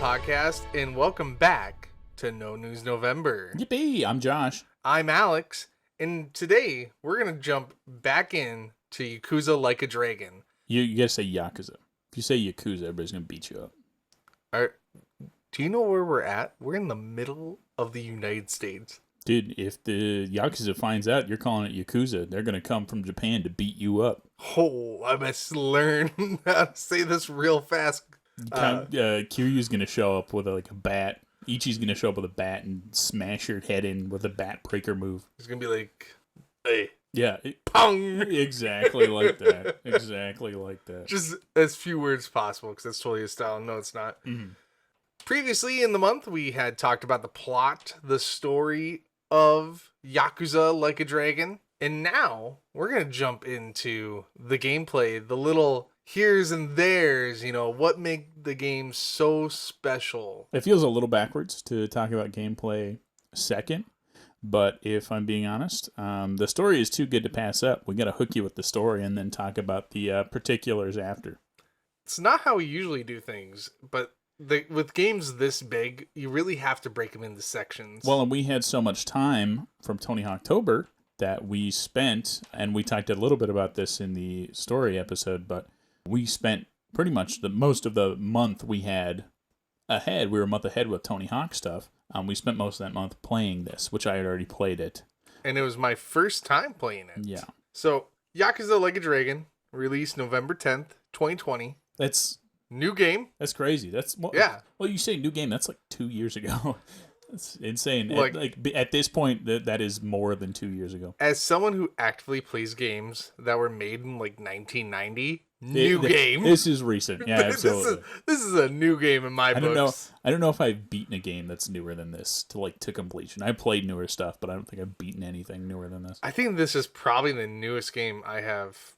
podcast, and welcome back to No News November. Yippee! I'm Josh. I'm Alex, and today we're going to jump back in to Yakuza Like a Dragon. You gotta say Yakuza. If you say Yakuza, everybody's gonna beat you up. Do you know where we're at? We're in the middle of the United States. Dude, if the Yakuza finds out you're calling it Yakuza, they're gonna come from Japan to beat you up. Oh, I must learn how to say this real fast. Kiryu's gonna show up with a bat. Ichi's gonna show up with a bat and smash your head in with a bat breaker move. It's gonna be like, hey. Yeah. Pong! Exactly like that. Exactly like that. Just as few words possible, because that's totally his style. No, it's not. Mm-hmm. Previously in the month, we had talked about the plot, the story of Yakuza Like a Dragon. And now, we're going to jump into the gameplay, the little here's and there's, what make the game so special. It feels a little backwards to talk about gameplay second. But if I'm being honest, the story is too good to pass up. We got to hook you with the story and then talk about the particulars after. It's not how we usually do things, but with games this big, you really have to break them into sections. Well, and we had so much time from Tony Hawktober that we spent, and we talked a little bit about this in the story episode, but we spent pretty much the most of the month we had ahead. We were a month ahead with Tony Hawk stuff. We spent most of that month playing this, which I had already played it. And it was my first time playing it. Yeah. So, Yakuza Like a Dragon, released November 10th, 2020. That's... New game. That's crazy. Yeah. Well, you say new game, that's like 2 years ago. That's insane. Like at this point, that is more than 2 years ago. As someone who actively plays games that were made in like 1990, new game. This is recent. Yeah, absolutely. This is a new game in my books. I don't know if I've beaten a game that's newer than this to completion. I played newer stuff, but I don't think I've beaten anything newer than this. I think this is probably the newest game I have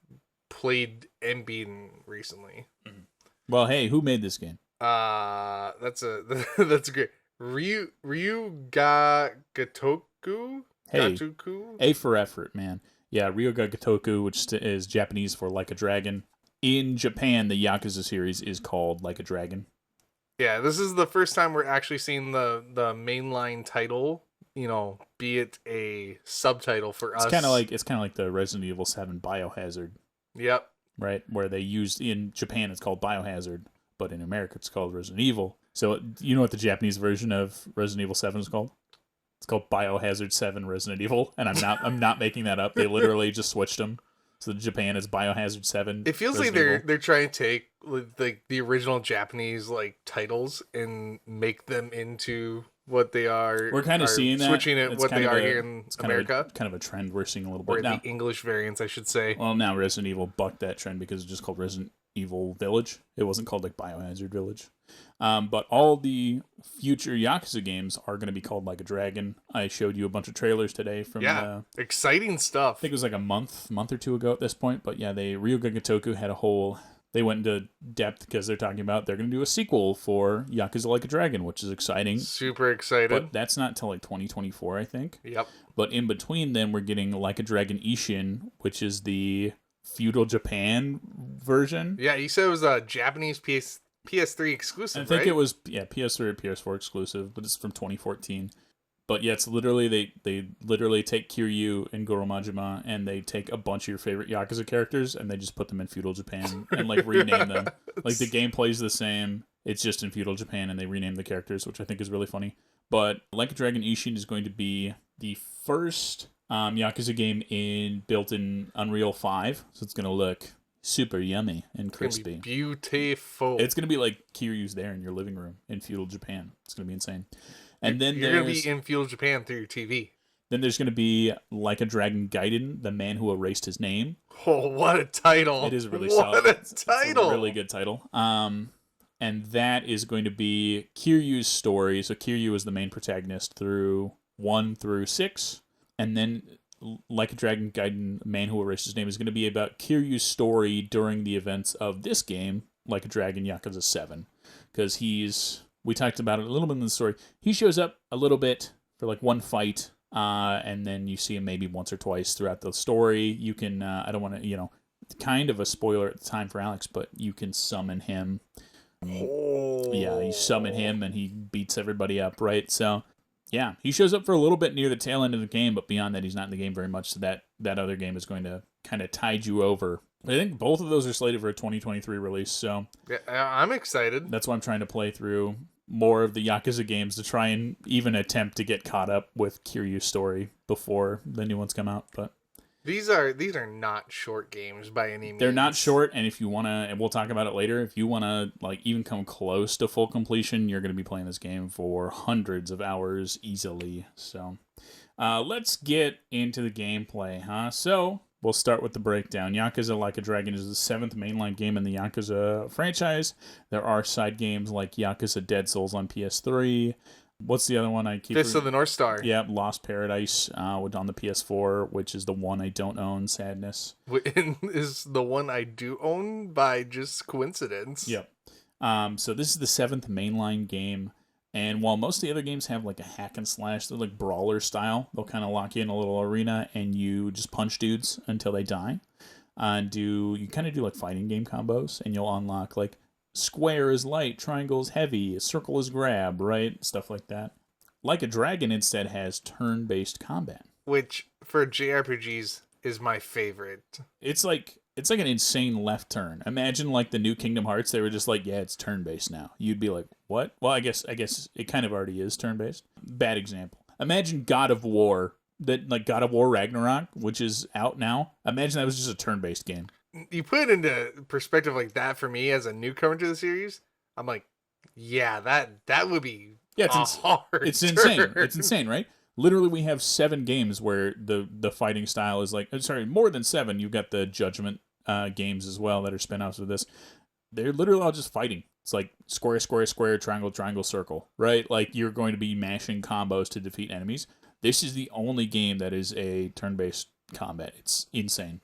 played and beaten recently. Mm-hmm. Well, hey, who made this game? That's great. Ryu ga Gotoku? Hey, Gatoku? A for effort, man. Yeah, Ryu ga Gotoku, which is Japanese for Like a Dragon. In Japan, the Yakuza series is called Like a Dragon. Yeah, this is the first time we're actually seeing the mainline title, be it a subtitle for us. It's kind of like the Resident Evil 7 Biohazard. Yep. Right, where they used, in Japan it's called Biohazard, but in America it's called Resident Evil. So you know what the Japanese version of Resident Evil 7 is called? It's called Biohazard 7 Resident Evil, and I'm not making that up. They literally just switched them. So Japan is Biohazard 7. It feels Resident like they're trying to take the original Japanese titles and make them into what they are. We're kind of seeing that. Switching it what they are here in America. Kind of a trend we're seeing a little bit or now. The English variants, I should say. Well, now Resident Evil bucked that trend because it's just called Resident Evil Village. It wasn't called Biohazard Village. But all the future Yakuza games are going to be called Like a Dragon. I showed you a bunch of trailers today from exciting stuff. I think it was like a month or two ago at this point. But yeah, Ryu ga Gotoku had they went into depth because they're talking about they're going to do a sequel for Yakuza Like a Dragon, which is exciting. Super excited. But that's not until 2024, I think. Yep. But in between then, we're getting Like a Dragon Ishin, which is the feudal Japan version. Yeah, you said it was a Japanese PS3 exclusive, I think it was PS3 or PS4 exclusive, but it's from 2014. But yeah, it's literally they literally take Kiryu and Goro Majima and they take a bunch of your favorite Yakuza characters and they just put them in feudal Japan and rename them. Like the gameplay is the same, it's just in feudal Japan and they rename the characters, which I think is really funny. But Like a Dragon Ishin is going to be the first Yakuza game built in Unreal 5, so it's going to look super yummy and crispy. Beautiful. It's going to be like Kiryu's there in your living room in feudal Japan. It's going to be insane. And then you're going to be in feudal Japan through your TV. Then there's going to be Like a Dragon Gaiden, the man who erased his name. Oh, what a title. It is really solid. What a title. It's a really good title. And that is going to be Kiryu's story. So Kiryu is the main protagonist through 1 through 6. And then Like a Dragon Gaiden, the man who erased his name, is going to be about Kiryu's story during the events of this game, Like a Dragon Yakuza 7. Because we talked about it a little bit in the story. He shows up a little bit for one fight, and then you see him maybe once or twice throughout the story. You can, I don't want to, kind of a spoiler at the time for Alex, but you can summon him Yeah, you summon him and he beats everybody up, right? So, yeah, he shows up for a little bit near the tail end of the game, but beyond that, he's not in the game very much. So that other game is going to kind of tide you over. I think both of those are slated for a 2023 release, so Yeah, I'm excited. that's why I'm trying to play through more of the Yakuza games to try and even attempt to get caught up with Kiryu's story before the new ones come out. But These are not short games by any means. they're not short, and if you want to, and we'll talk about it later, if you want to like even come close to full completion, you're going to be playing this game for hundreds of hours easily. So let's get into the gameplay, huh? So we'll start with the breakdown. Yakuza Like a Dragon is the 7th mainline game in the Yakuza franchise. There are side games like Yakuza Dead Souls on PS3. What's the other one I keep? Fist of the North Star. Yeah, Lost Paradise on the PS4, which is the one I don't own. Sadness. Is the one I do own by just coincidence. Yep. So this is the 7th mainline game, and while most of the other games have like a hack and slash, they're like brawler style. They'll kind of lock you in a little arena, and you just punch dudes until they die. You kind of do like fighting game combos, and you'll unlock like square is light, triangle is heavy, circle is grab, right? Stuff like that. Like a Dragon instead has turn-based combat. Which, for JRPGs, is my favorite. It's like an insane left turn. Imagine like the new Kingdom Hearts, they were just like, yeah, it's turn-based now. You'd be like, what? Well, I guess it kind of already is turn-based. Bad example. Imagine God of War, God of War Ragnarok, which is out now. Imagine that was just a turn-based game. You put it into perspective like that for me as a newcomer to the series, I'm like, yeah, that would be hard. It's insane. It's insane, right? Literally, we have 7 games where the fighting style is like, more than 7. You've got the Judgment games as well that are spin-offs of this. They're literally all just fighting. It's like square, square, square, triangle, triangle, circle, right? Like you're going to be mashing combos to defeat enemies. This is the only game that is a turn-based combat. It's insane.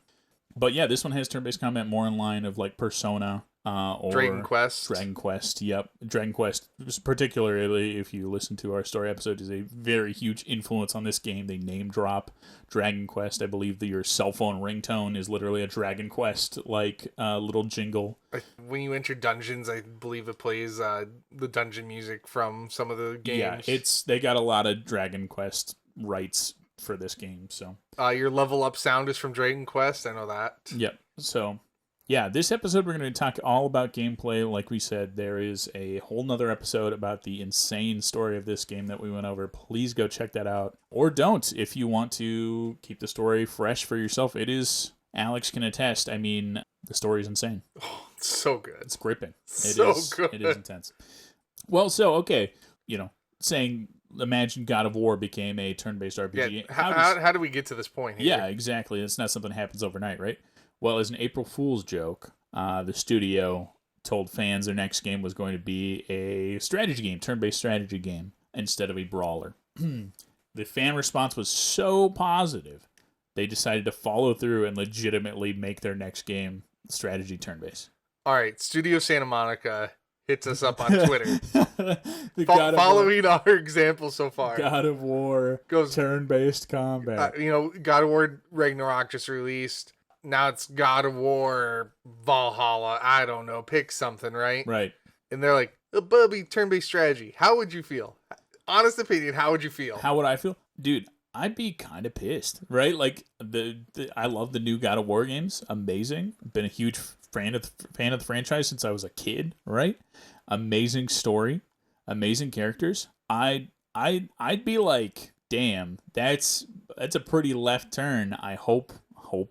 But yeah, this one has turn-based combat more in line of like Persona or Dragon Quest. Dragon Quest, yep. Dragon Quest, particularly if you listen to our story episode, is a very huge influence on this game. They name drop Dragon Quest. I believe your cell phone ringtone is literally a Dragon Quest like little jingle. When you enter dungeons, I believe it plays the dungeon music from some of the games. Yeah, they got a lot of Dragon Quest rights for this game, so your level up sound is from Dragon Quest. I know that. Yep. So yeah, this episode we're going to talk all about gameplay. Like we said, there is a whole nother episode about the insane story of this game that we went over. Please go check that out, or don't if you want to keep the story fresh for yourself. It is, Alex can attest, I mean, the story is insane. Oh, it's so good. It's gripping. Good. It is intense. Well, so okay, saying imagine God of War became a turn-based RPG. Yeah, how do we get to this point here? Yeah, exactly. It's not something that happens overnight, right? Well, as an April Fool's joke, the studio told fans their next game was going to be a strategy game, turn-based strategy game, instead of a brawler. The fan response was so positive, they decided to follow through and legitimately make their next game strategy turn-based. All right, Studio Santa Monica hits us up on Twitter. Following our example so far. God of War goes turn-based combat. God of War Ragnarok just released. Now it's God of War Valhalla. I don't know. Pick something, right? Right. And they're like, a bubby turn-based strategy. How would you feel? Honest opinion, how would you feel? How would I feel? Dude, I'd be kind of pissed, right? Like, I love the new God of War games. Amazing. Been a huge fan of the franchise since I was a kid, right? Amazing story. Amazing characters. I'd be like, damn, that's a pretty left turn. I hope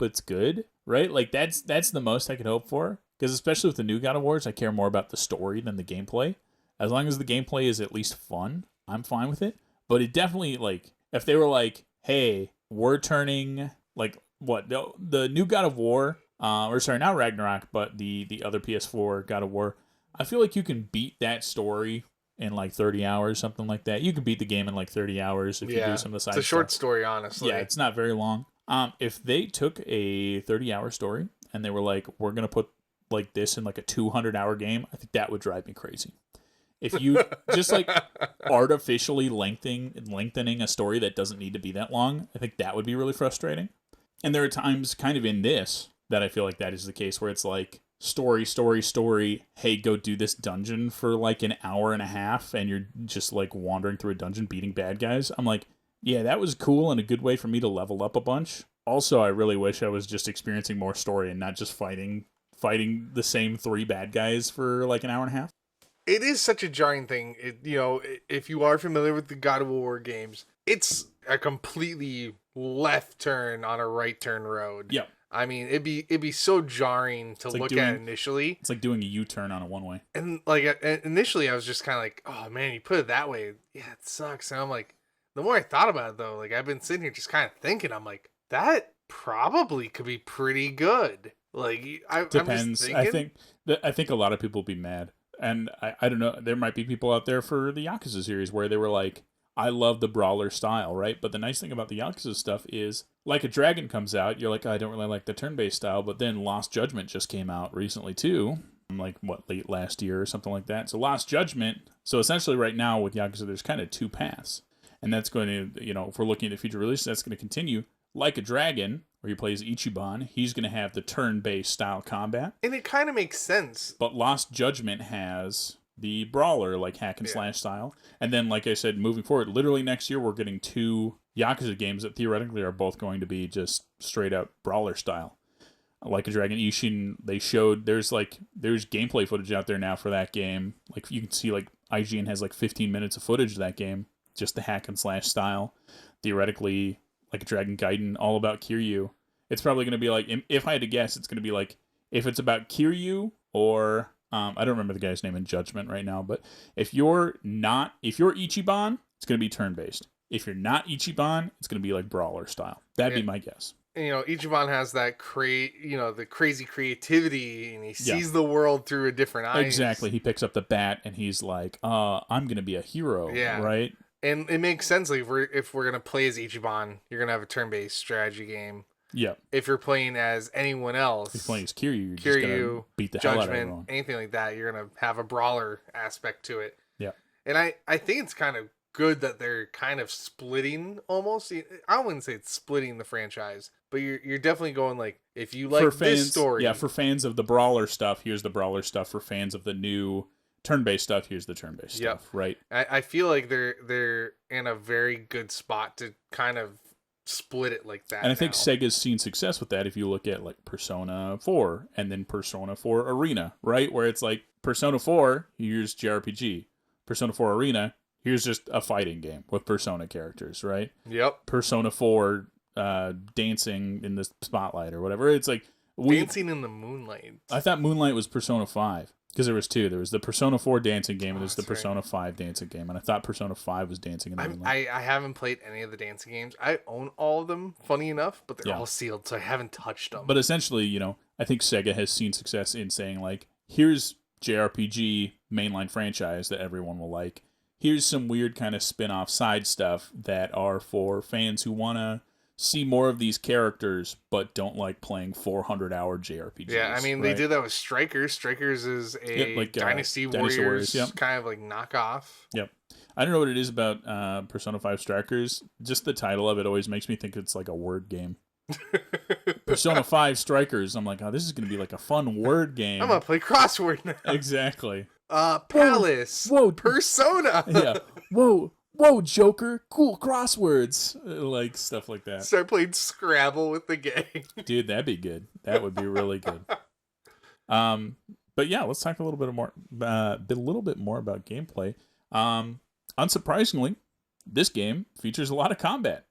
it's good, right? Like that's the most I could hope for, because especially with the new God of Wars, I care more about the story than the gameplay. As long as the gameplay is at least fun, I'm fine with it. But it definitely, like, if they were like, hey, we're turning like what the new God of War, not Ragnarok, but the other PS4 God of War, I feel like you can beat that story in like 30 hours, something like that. You can beat the game in like 30 hours if you do some of the side stuff. It's a short story, honestly. Yeah, it's not very long. If they took a 30-hour story and they were like, we're going to put like this in like a 200-hour game, I think that would drive me crazy. If you just like artificially lengthening a story that doesn't need to be that long, I think that would be really frustrating. And there are times kind of in this that I feel like that is the case where it's like, story, hey, go do this dungeon for like an hour and a half, and you're just like wandering through a dungeon beating bad guys. I'm like, yeah, that was cool and a good way for me to level up a bunch. Also, I really wish I was just experiencing more story and not just fighting the same 3 bad guys for like an hour and a half. It is such a jarring thing. If you are familiar with the God of War games, it's a completely left turn on a right turn road. Yep. I mean, it'd be so jarring to look at initially. It's like doing a U-turn on a one-way. And like initially, I was just kind of like, oh man, you put it that way, yeah, it sucks. And I'm like, the more I thought about it though, like I've been sitting here just kind of thinking, I'm like, that probably could be pretty good. Like, Depends. I think a lot of people will be mad. And I don't know, there might be people out there for the Yakuza series where they were like, I love the brawler style, right? But the nice thing about the Yakuza stuff is, Like a Dragon comes out, you're like, I don't really like the turn-based style, but then Lost Judgment just came out recently too. Like, late last year or something like that. So Lost Judgment, so essentially right now with Yakuza, there's kind of 2 paths. And that's going to, if we're looking at the future releases, that's going to continue. Like a Dragon, where he plays Ichiban, he's going to have the turn-based style combat. And it kind of makes sense. But Lost Judgment has the brawler, like hack and slash style. And then, like I said, moving forward, literally next year, we're getting 2 Yakuza games that theoretically are both going to be just straight up brawler style. Like a Dragon Ishin, they showed, there's gameplay footage out there now for that game. Like, you can see, like, IGN has, 15 minutes of footage of that game. Just the hack and slash style. Theoretically, Like a Dragon Gaiden, all about Kiryu. It's probably going to be like, if I had to guess, it's going to be like, if it's about Kiryu or, I don't remember the guy's name in Judgment right now, but if you're Ichiban, it's going to be turn-based. If you're not Ichiban, it's going to be like brawler style. That'd be my guess. Ichiban has that the crazy creativity, and he sees the world through a different eyes. Exactly. He picks up the bat and he's like, I'm going to be a hero, right? And it makes sense. Like if we're gonna play as Ichiban, you're gonna have a turn-based strategy game. Yeah. If you're playing as anyone else, if you're playing as Kiryu, you're just gonna beat the hell out of everyone. Anything like that, you're gonna have a brawler aspect to it. Yeah. And I think it's kind of good that they're kind of splitting almost. I wouldn't say it's splitting the franchise, but you're definitely going like, if you like this story. Yeah, for fans of the brawler stuff, here's the brawler stuff. For fans of the new turn-based stuff, here's the turn-based stuff, right? I feel like they're in a very good spot to kind of split it like that. And I think Sega's seen success with that if you look at like Persona 4 and then Persona 4 Arena, right? Where it's like Persona 4, here's JRPG. Persona 4 Arena, here's just a fighting game with Persona characters, right? Yep. Persona 4 dancing in the spotlight or whatever. It's like dancing in the moonlight. I thought Moonlight was Persona 5. Because there was 2. There was the Persona 4 dancing game, and there's the Persona 5 dancing game. And I thought Persona 5 was dancing in the moonlight. I haven't played any of the dancing games. I own all of them, funny enough, but they're all sealed, so I haven't touched them. But essentially, I think Sega has seen success in saying, like, here's JRPG mainline franchise that everyone will like. Here's some weird kind of spin-off side stuff that are for fans who want to see more of these characters, but don't like playing 400-hour JRPGs. Yeah, I mean, they did that with Strikers. Strikers is a Dynasty Warriors kind of like knockoff. Yep. I don't know what it is about Persona 5 Strikers. Just the title of it always makes me think it's like a word game. Persona 5 Strikers. I'm like, this is going to be like a fun word game. I'm going to play crossword now. Exactly. Palace. Whoa. Persona. Yeah. Whoa, Joker, cool crosswords, like stuff like that. Start playing Scrabble with the gang. Dude, that'd be good. That would be really good. But yeah, let's talk a little bit more about gameplay. Unsurprisingly, this game features a lot of combat.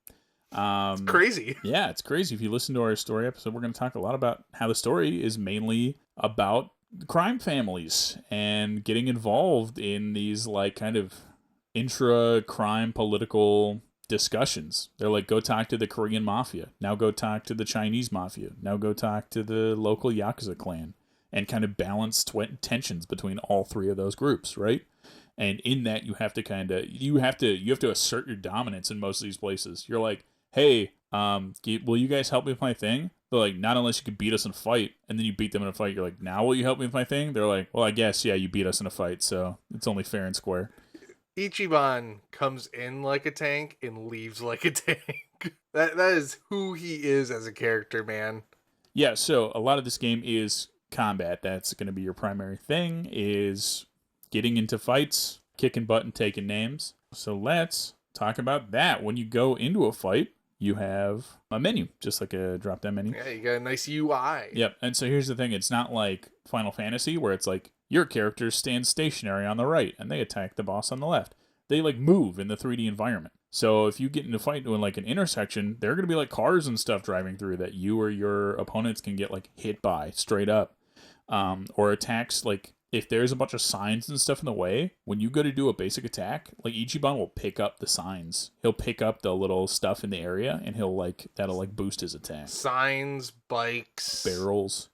It's crazy. Yeah, it's crazy. If you listen to our story episode, we're going to talk a lot about how the story is mainly about crime families and getting involved in these like kind of intra-crime political discussions. They're like, go talk to the Korean mafia. Now go talk to the Chinese mafia. Now go talk to the local Yakuza clan. And kind of balance tensions between all 3 of those groups, right? And in that, you have to you have to assert your dominance in most of these places. You're like, hey, will you guys help me with my thing? They're like, not unless you can beat us in a fight. And then you beat them in a fight. You're like, now will you help me with my thing? They're like, well, I guess, yeah, you beat us in a fight, so it's only fair and square. Ichiban comes in like a tank and leaves like a tank. That is who he is as a character, man. Yeah, so a lot of this game is combat. That's going to be your primary thing, is getting into fights, kicking butt and taking names. So let's talk about that. When you go into a fight, you have a menu, just like a drop-down menu. Yeah, you got a nice UI. Yep. And so here's the thing. It's not like Final Fantasy where it's like your character stands stationary on the right and they attack the boss on the left. They like move in the 3D environment. So if you get into a fight in like an intersection, there are going to be like cars and stuff driving through that you or your opponents can get like hit by straight up. Or attacks, like if there's a bunch of signs and stuff in the way, when you go to do a basic attack, like Ichiban will pick up the signs. He'll pick up the little stuff in the area and that'll boost his attack. Signs, bikes, Barrels.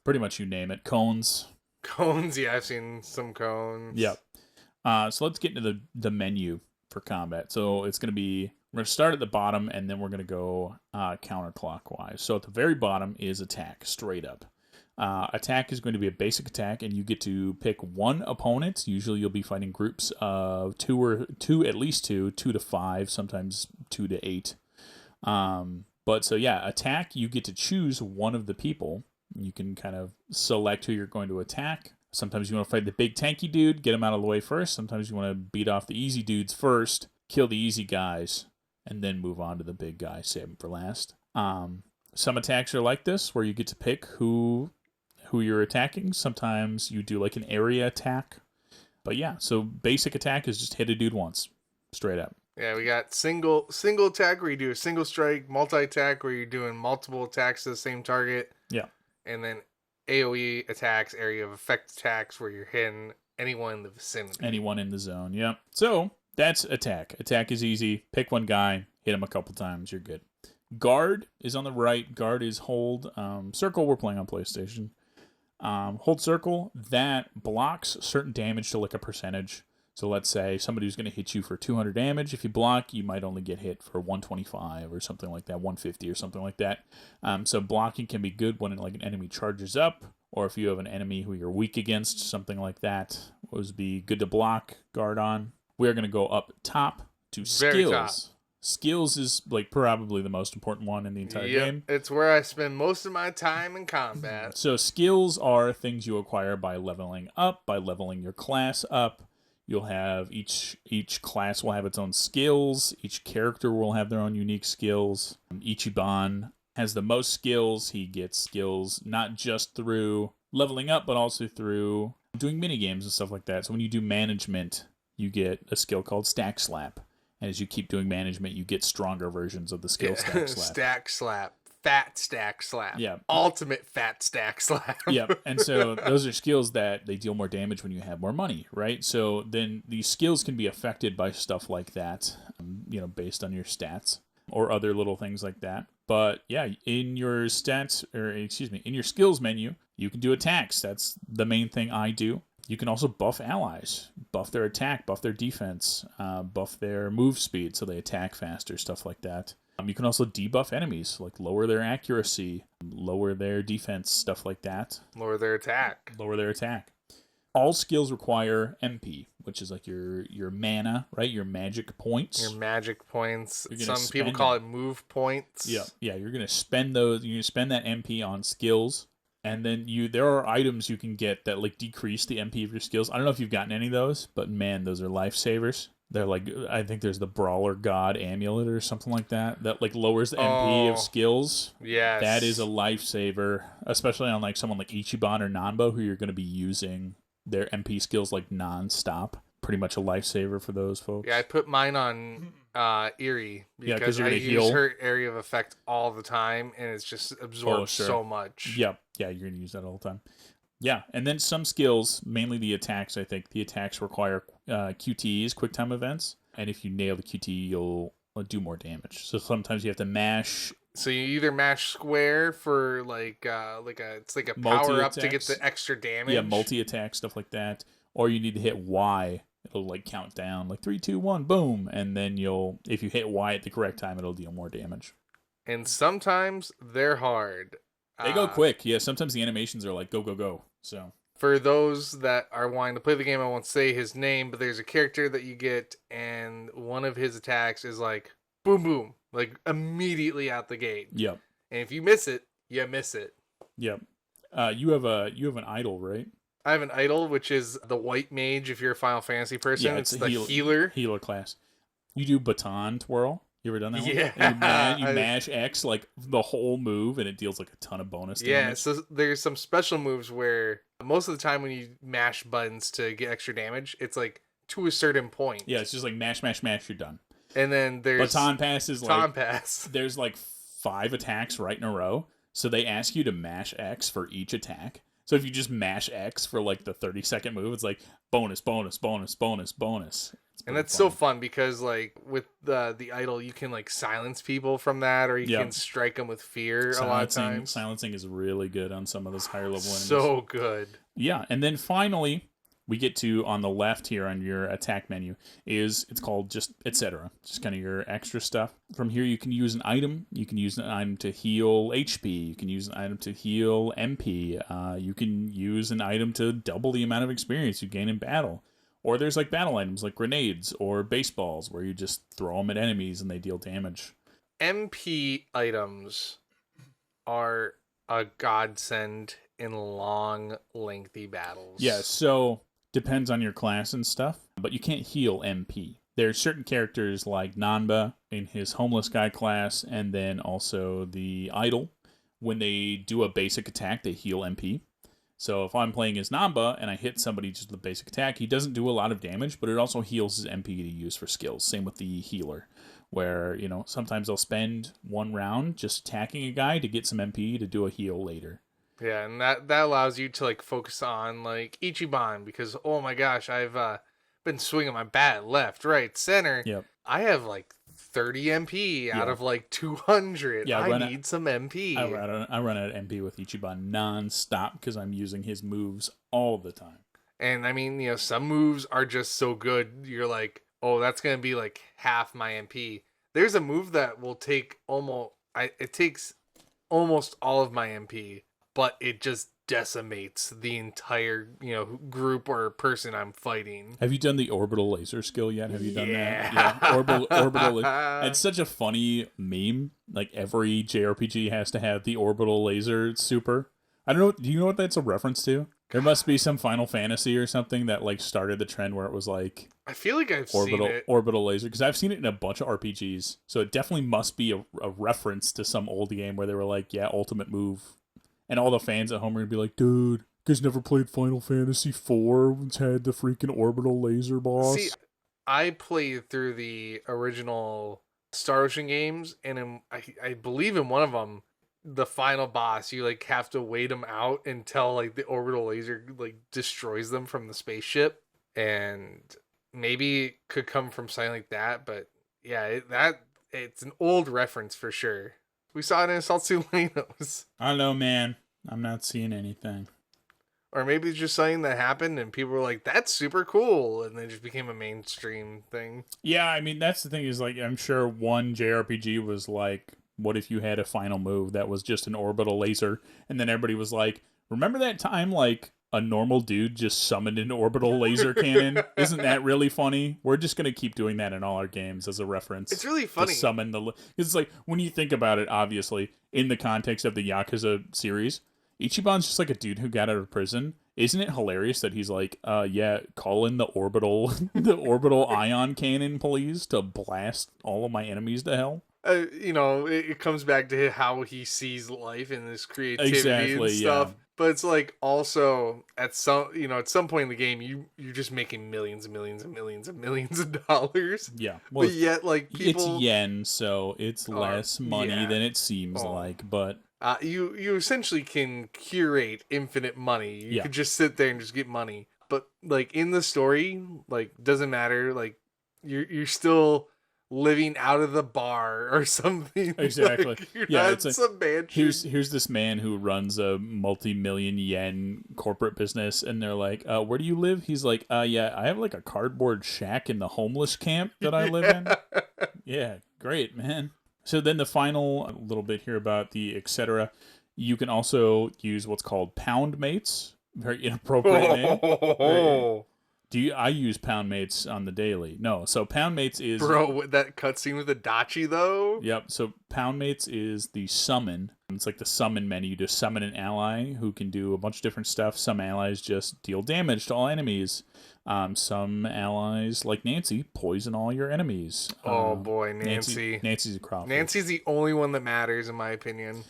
Pretty much you name it. Cones. Yeah, I've seen some cones. Yep. So let's get into the menu for combat. So it's going to be, we're going to start at the bottom and then we're going to go counterclockwise. So at the very bottom is attack, straight up. Attack is going to be a basic attack, and you get to pick one opponent. Usually you'll be fighting groups of at least two to 5, sometimes 2 to 8. But so yeah, attack, you get to choose one of the people. You can kind of select who you're going to attack. Sometimes you want to fight the big tanky dude, get him out of the way first. Sometimes you want to beat off the easy dudes first, kill the easy guys, and then move on to the big guy, save him for last. Some attacks are like this, where you get to pick who you're attacking. Sometimes you do like an area attack. But yeah, so basic attack is just hit a dude once, straight up. Yeah, we got single attack where you do a single strike, multi-attack where you're doing multiple attacks to the same target. Yeah. And then AoE attacks, area of effect attacks where you're hitting anyone in the vicinity. Anyone in the zone, yeah. So that's attack. Attack is easy. Pick one guy, hit him a couple times, you're good. Guard is on the right. Guard is hold. Circle, we're playing on PlayStation. Hold circle, that blocks certain damage to like a percentage. So let's say somebody who's going to hit you for 200 damage. If you block, you might only get hit for 125 or something like that, 150 or something like that. So blocking can be good when like an enemy charges up, or if you have an enemy who you're weak against, something like that would be good to block, guard on. We're going to go up top to skills. Top. Skills is like probably the most important one in the entire game. It's where I spend most of my time in combat. So skills are things you acquire by leveling up, by leveling your class up. You'll have each class will have its own skills. Each character will have their own unique skills. Ichiban has the most skills. He gets skills not just through leveling up, but also through doing mini games and stuff like that. So when you do management, you get a skill called Stack Slap. And as you keep doing management, you get stronger versions of the skill Stack Slap. Stack Slap. Fat Stack Slap. Yeah. Ultimate Fat Stack Slap. Yep. And so those are skills that they deal more damage when you have more money, right? So then these skills can be affected by stuff like that, based on your stats or other little things like that. But yeah, in your in your skills menu, you can do attacks. That's the main thing I do. You can also buff allies, buff their attack, buff their defense, buff their move speed so they attack faster, stuff like that. You can also debuff enemies, like lower their accuracy, lower their defense, stuff like that. Lower their attack. All skills require MP, which is like your mana, right? Your magic points. Some people call it move points. Yeah, you're going to spend those. You're going to spend that MP on skills. And then there are items you can get that like decrease the MP of your skills. I don't know if you've gotten any of those, but man, those are lifesavers. They're like, I think there's the Brawler God Amulet or something like that like lowers the MP of skills. Yes. That is a lifesaver, especially on like someone like Ichiban or Nanbo, who you're going to be using their MP skills like nonstop. Pretty much a lifesaver for those folks. Yeah, I put mine on Eerie because I use her area of effect all the time, and it's just absorbed so much. Yep. Yeah, you're going to use that all the time. Yeah, and then some skills, mainly the attacks, I think. The attacks require QTEs, quick time events, and if you nail the QTE, you'll do more damage. So sometimes you have to mash. So you either mash square for it's like a power up to get the extra damage. Yeah, multi-attack, stuff like that. Or you need to hit Y. It'll like count down, like 3, 2, 1, boom, and then if you hit Y at the correct time, it'll deal more damage. And sometimes they're hard. They go quick. Yeah, sometimes the animations are like go, go, go. So for those that are wanting to play the game, I won't say his name, but there's a character that you get, and one of his attacks is like boom, boom, like immediately out the gate. Yep. And if you miss it, you miss it. Yep. You have an idol, right? I have an idol, which is the white mage. If you're a Final Fantasy person, Yeah, it's the healer. Healer class. You do baton twirl. You ever done that one? Yeah, And you mash X like the whole move, and it deals like a ton of bonus damage. So there's some special moves where most of the time when you mash buttons to get extra damage, it's like to a certain point. Yeah, it's just like mash, mash, mash. You're done. And then there's baton pass is baton like pass. There's like 5 attacks right in a row, so they ask you to mash X for each attack. So if you just mash X for like the 30-second move, it's like bonus, bonus, bonus, bonus, bonus. And that's so fun because like with the idol, you can like silence people from that, or you can strike them with fear a lot of times. Silencing is really good on some of those higher level enemies. So good. Yeah, and then finally we get to, on the left here on your attack menu, it's called just etc. Just kind of your extra stuff. From here you can use an item. You can use an item to heal HP. You can use an item to heal MP. You can use an item to double the amount of experience you gain in battle. Or there's like battle items like grenades or baseballs where you just throw them at enemies and they deal damage. MP items are a godsend in long, lengthy battles. Yeah, so depends on your class and stuff, but you can't heal MP. There are certain characters like Nanba in his homeless guy class, and then also the idol. When they do a basic attack, they heal MP. So if I'm playing as Nanba and I hit somebody just with a basic attack, he doesn't do a lot of damage, but it also heals his MP to use for skills. Same with the healer, where, you know, sometimes I'll spend one round just attacking a guy to get some MP to do a heal later. Yeah, and that allows you to like focus on like Ichiban, because oh my gosh, I've been swinging my bat left, right, center. Yep. I have like 30 MP out of like 200. Yeah, I need some MP. I run out of MP with Ichiban non-stop because I'm using his moves all the time. And I mean, you know, some moves are just so good. You're like, oh, that's gonna be like half my MP. There's a move that will take it takes almost all of my MP, but it just decimates the entire, you know, group or person I'm fighting. Have you done the orbital laser skill yet? Have you done that? Yeah. Orbital. It's such a funny meme. Like every JRPG has to have the orbital laser super. I don't know. Do you know what that's a reference to? There must be some Final Fantasy or something that like started the trend where it was like, I feel like I've seen it. Orbital laser, because I've seen it in a bunch of RPGs. So it definitely must be a reference to some old game where they were like, yeah, ultimate move. And all the fans at home are going to be like, dude, you guys never played Final Fantasy IV, which had the freaking orbital laser boss? See, I played through the original Star Ocean games, and I believe in one of them, the final boss, you like have to wait them out until like the orbital laser like destroys them from the spaceship. And maybe it could come from something like that, but yeah, it's an old reference for sure. We saw it in Assault Sulenos. I don't know, man. I'm not seeing anything. Or maybe it's just something that happened and people were like, that's super cool. And then it just became a mainstream thing. Yeah, I mean, that's the thing is, like, I'm sure one JRPG was like, what if you had a final move that was just an orbital laser? And then everybody was like, remember that time, like, a normal dude just summoned an orbital laser cannon? Isn't that really funny? We're just going to keep doing that in all our games as a reference. It's really funny. To summon it's like, when you think about it, obviously, in the context of the Yakuza series, Ichiban's just like a dude who got out of prison. Isn't it hilarious that he's like, yeah, call in the orbital ion cannon, please, to blast all of my enemies to hell? You know, it comes back to how he sees life and his creativity and stuff. Yeah. But it's like also at some point in the game, you're just making millions and millions and millions and millions of dollars. Yeah, well, but yet like people, it's yen, so it's less money than it seems like. But you essentially can curate infinite money. You could just sit there and just get money. But like in the story, like doesn't matter. Like you're still living out of the bar or something. Exactly. Like, it's like, some mansion. Here's this man who runs a multi-million yen corporate business, and they're like, where do you live? He's like, yeah, I have like a cardboard shack in the homeless camp that I live in. Yeah, great, man. So then the final little bit here about the etc. You can also use what's called pound mates. Very inappropriate name. I use pound mates on the daily. No, so pound mates is Bro, that cutscene with the Dachi though. Yep. So pound mates is the summon. It's like the summon menu. You just summon an ally who can do a bunch of different stuff. Some allies just deal damage to all enemies. Some allies, like Nancy, poison all your enemies. Oh boy, Nancy. Nancy's a Crawford. Nancy's the only one that matters in my opinion.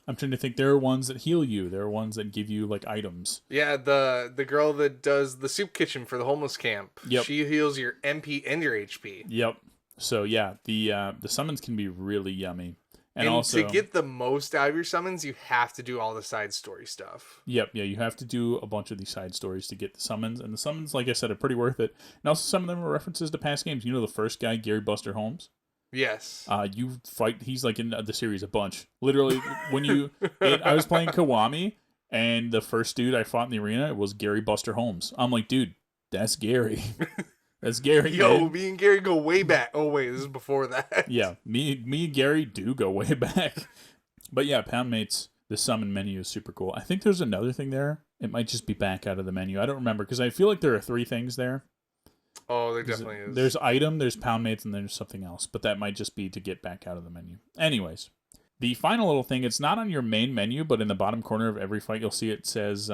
I'm trying to think. There are ones that heal you. There are ones that give you like items. Yeah, the girl that does the soup kitchen for the homeless camp. Yep. She heals your MP and your HP. Yep. So yeah, the summons can be really yummy. And also, to get the most out of your summons, you have to do all the side story stuff. Yep, yeah, you have to do a bunch of these side stories to get the summons, and the summons, like I said, are pretty worth it. And also, some of them are references to past games. You know the first guy, Gary Buster Holmes? Yes. You fight, he's like in the series a bunch. Literally, I was playing Kiwami, and the first dude I fought in the arena was Gary Buster Holmes. I'm like, dude, that's Gary. That's Gary. Yo, man. me and Gary go way back. Oh wait, this is before that. Yeah, me and Gary do go way back. But yeah, Pound Mates, the summon menu is super cool. I think there's another thing there. It might just be back out of the menu. I don't remember because I feel like there are 3 things there. Oh, there definitely is. There's item, there's Pound Mates, and there's something else. But that might just be to get back out of the menu. Anyways, the final little thing, it's not on your main menu, but in the bottom corner of every fight, you'll see it says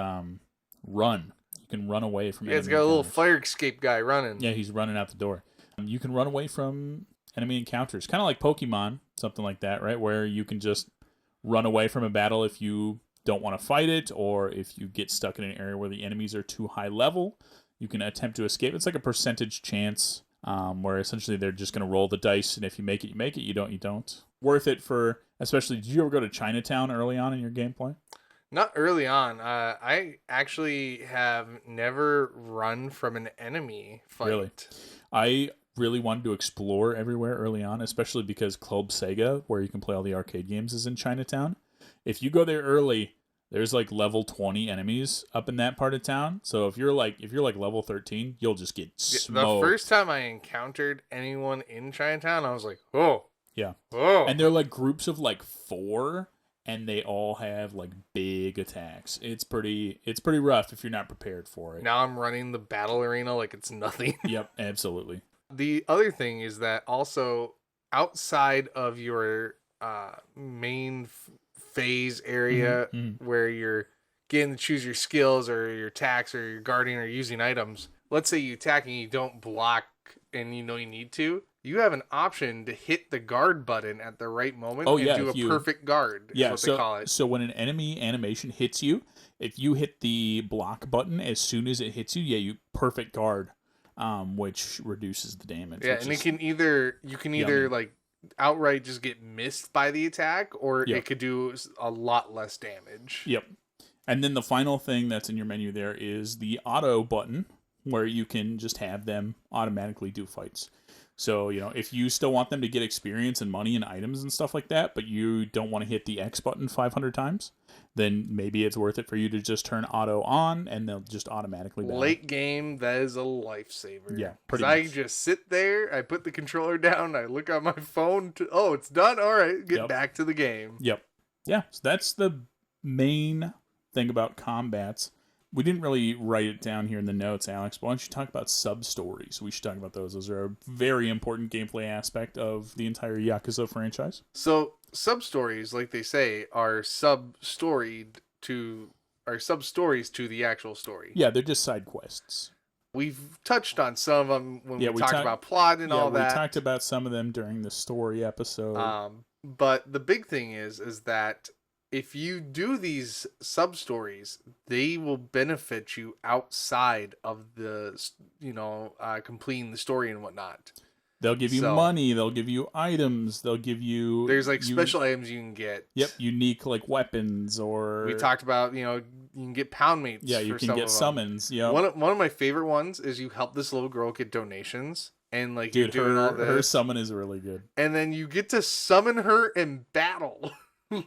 run. You can run away from it's got a little fire escape guy running. Yeah, he's running out the door. You can run away from enemy encounters. Kind of like Pokemon, something like that, right? Where you can just run away from a battle if you don't want to fight it, or if you get stuck in an area where the enemies are too high level, you can attempt to escape. It's like a percentage chance, where essentially they're just going to roll the dice, and if you make it, you make it. You don't, you don't. Worth it for, especially, did you ever go to Chinatown early on in your gameplay? Not early on. I actually have never run from an enemy fight. Really? I really wanted to explore everywhere early on, especially because Club Sega, where you can play all the arcade games, is in Chinatown. If you go there early, there's like level 20 enemies up in that part of town. So if you're like level 13, you'll just get smoked. The first time I encountered anyone in Chinatown, I was like, oh. Yeah. Oh. And they're like groups of like 4, and they all have like big attacks. It's pretty rough if you're not prepared for it. Now I'm running the battle arena like it's nothing. Yep, absolutely. The other thing is that also outside of your main phase area where you're getting to choose your skills or your attacks or your guarding or using items, let's say you attack and you don't block and you know you need to, you have an option to hit the guard button at the right moment and do a perfect guard. Yeah, is what they call it. So when an enemy animation hits you, if you hit the block button as soon as it hits you, you perfect guard, which reduces the damage. Yeah, and you can either like outright just get missed by the attack, or it could do a lot less damage. Yep. And then the final thing that's in your menu there is the auto button, where you can just have them automatically do fights. So, if you still want them to get experience and money and items and stuff like that, but you don't want to hit the X button 500 times, then maybe it's worth it for you to just turn auto on, and they'll just automatically battle. Late game, that is a lifesaver. Yeah, because I just sit there, I put the controller down, I look on my phone, oh, it's done? All right, get back to the game. Yep. Yeah, so that's the main thing about combats. We didn't really write it down here in the notes, Alex, but why don't you talk about sub-stories? We should talk about those. Those are a very important gameplay aspect of the entire Yakuza franchise. So, sub-stories, like they say, are sub-stories to the actual story. Yeah, they're just side quests. We've touched on some of them when we talked about plot and all that. We talked about some of them during the story episode. But the big thing is that if you do these sub-stories, they will benefit you outside of the, completing the story and whatnot. They'll give you money. They'll give you items. They'll give you... There's special items you can get. Yep, unique weapons or... We talked about, you can get pound mates. Yeah, you can get summons. Yeah. One of my favorite ones is you help this little girl get donations. And dude, you're doing all this. Her summon is really good. And then you get to summon her in battle.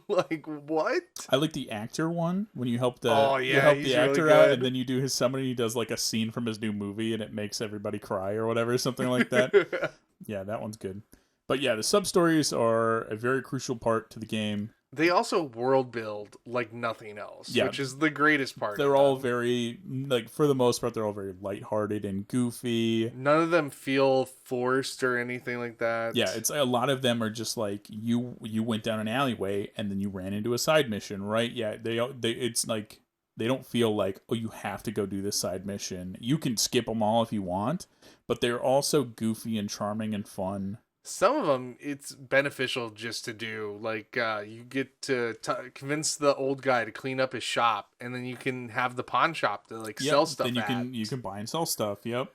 Like, what? I like the actor one when you help the actor really out, and then you do his summon and he does like a scene from his new movie and it makes everybody cry or whatever, something like that. Yeah, that one's good. But yeah, the sub stories are a very crucial part to the game. They also world build like nothing else, Yeah. which is the greatest part. They're of all them. very, like, for the most part, they're all very lighthearted and goofy. None of them feel forced or anything like that. Yeah, it's a lot of them are just like you went down an alleyway and then you ran into a side mission, right? Yeah, they it's like they don't feel like, oh, you have to go do this side mission. You can skip them all if you want, but they're also goofy and charming and fun. Some of them, it's beneficial just to do. Like, you get to convince the old guy to clean up his shop, and then you can have the pawn shop to like sell stuff. Then you can buy and sell stuff. Yep.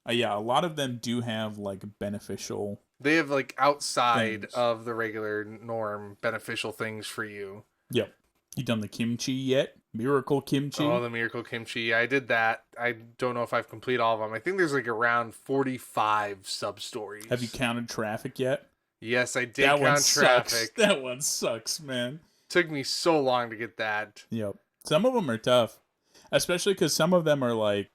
Yeah, a lot of them do have like beneficial. They have like outside things. of the regular norm beneficial things for you. Yep. You done the kimchi yet? Miracle kimchi? Oh, the miracle kimchi. Yeah, I did that. I don't know if I've completed all of them. I think there's like around 45 sub stories. Have you counted traffic yet? Yes, I did That one count sucks. traffic. That one sucks, man. Took me so long to get that. Yep. Some of them are tough, especially because some of them are like,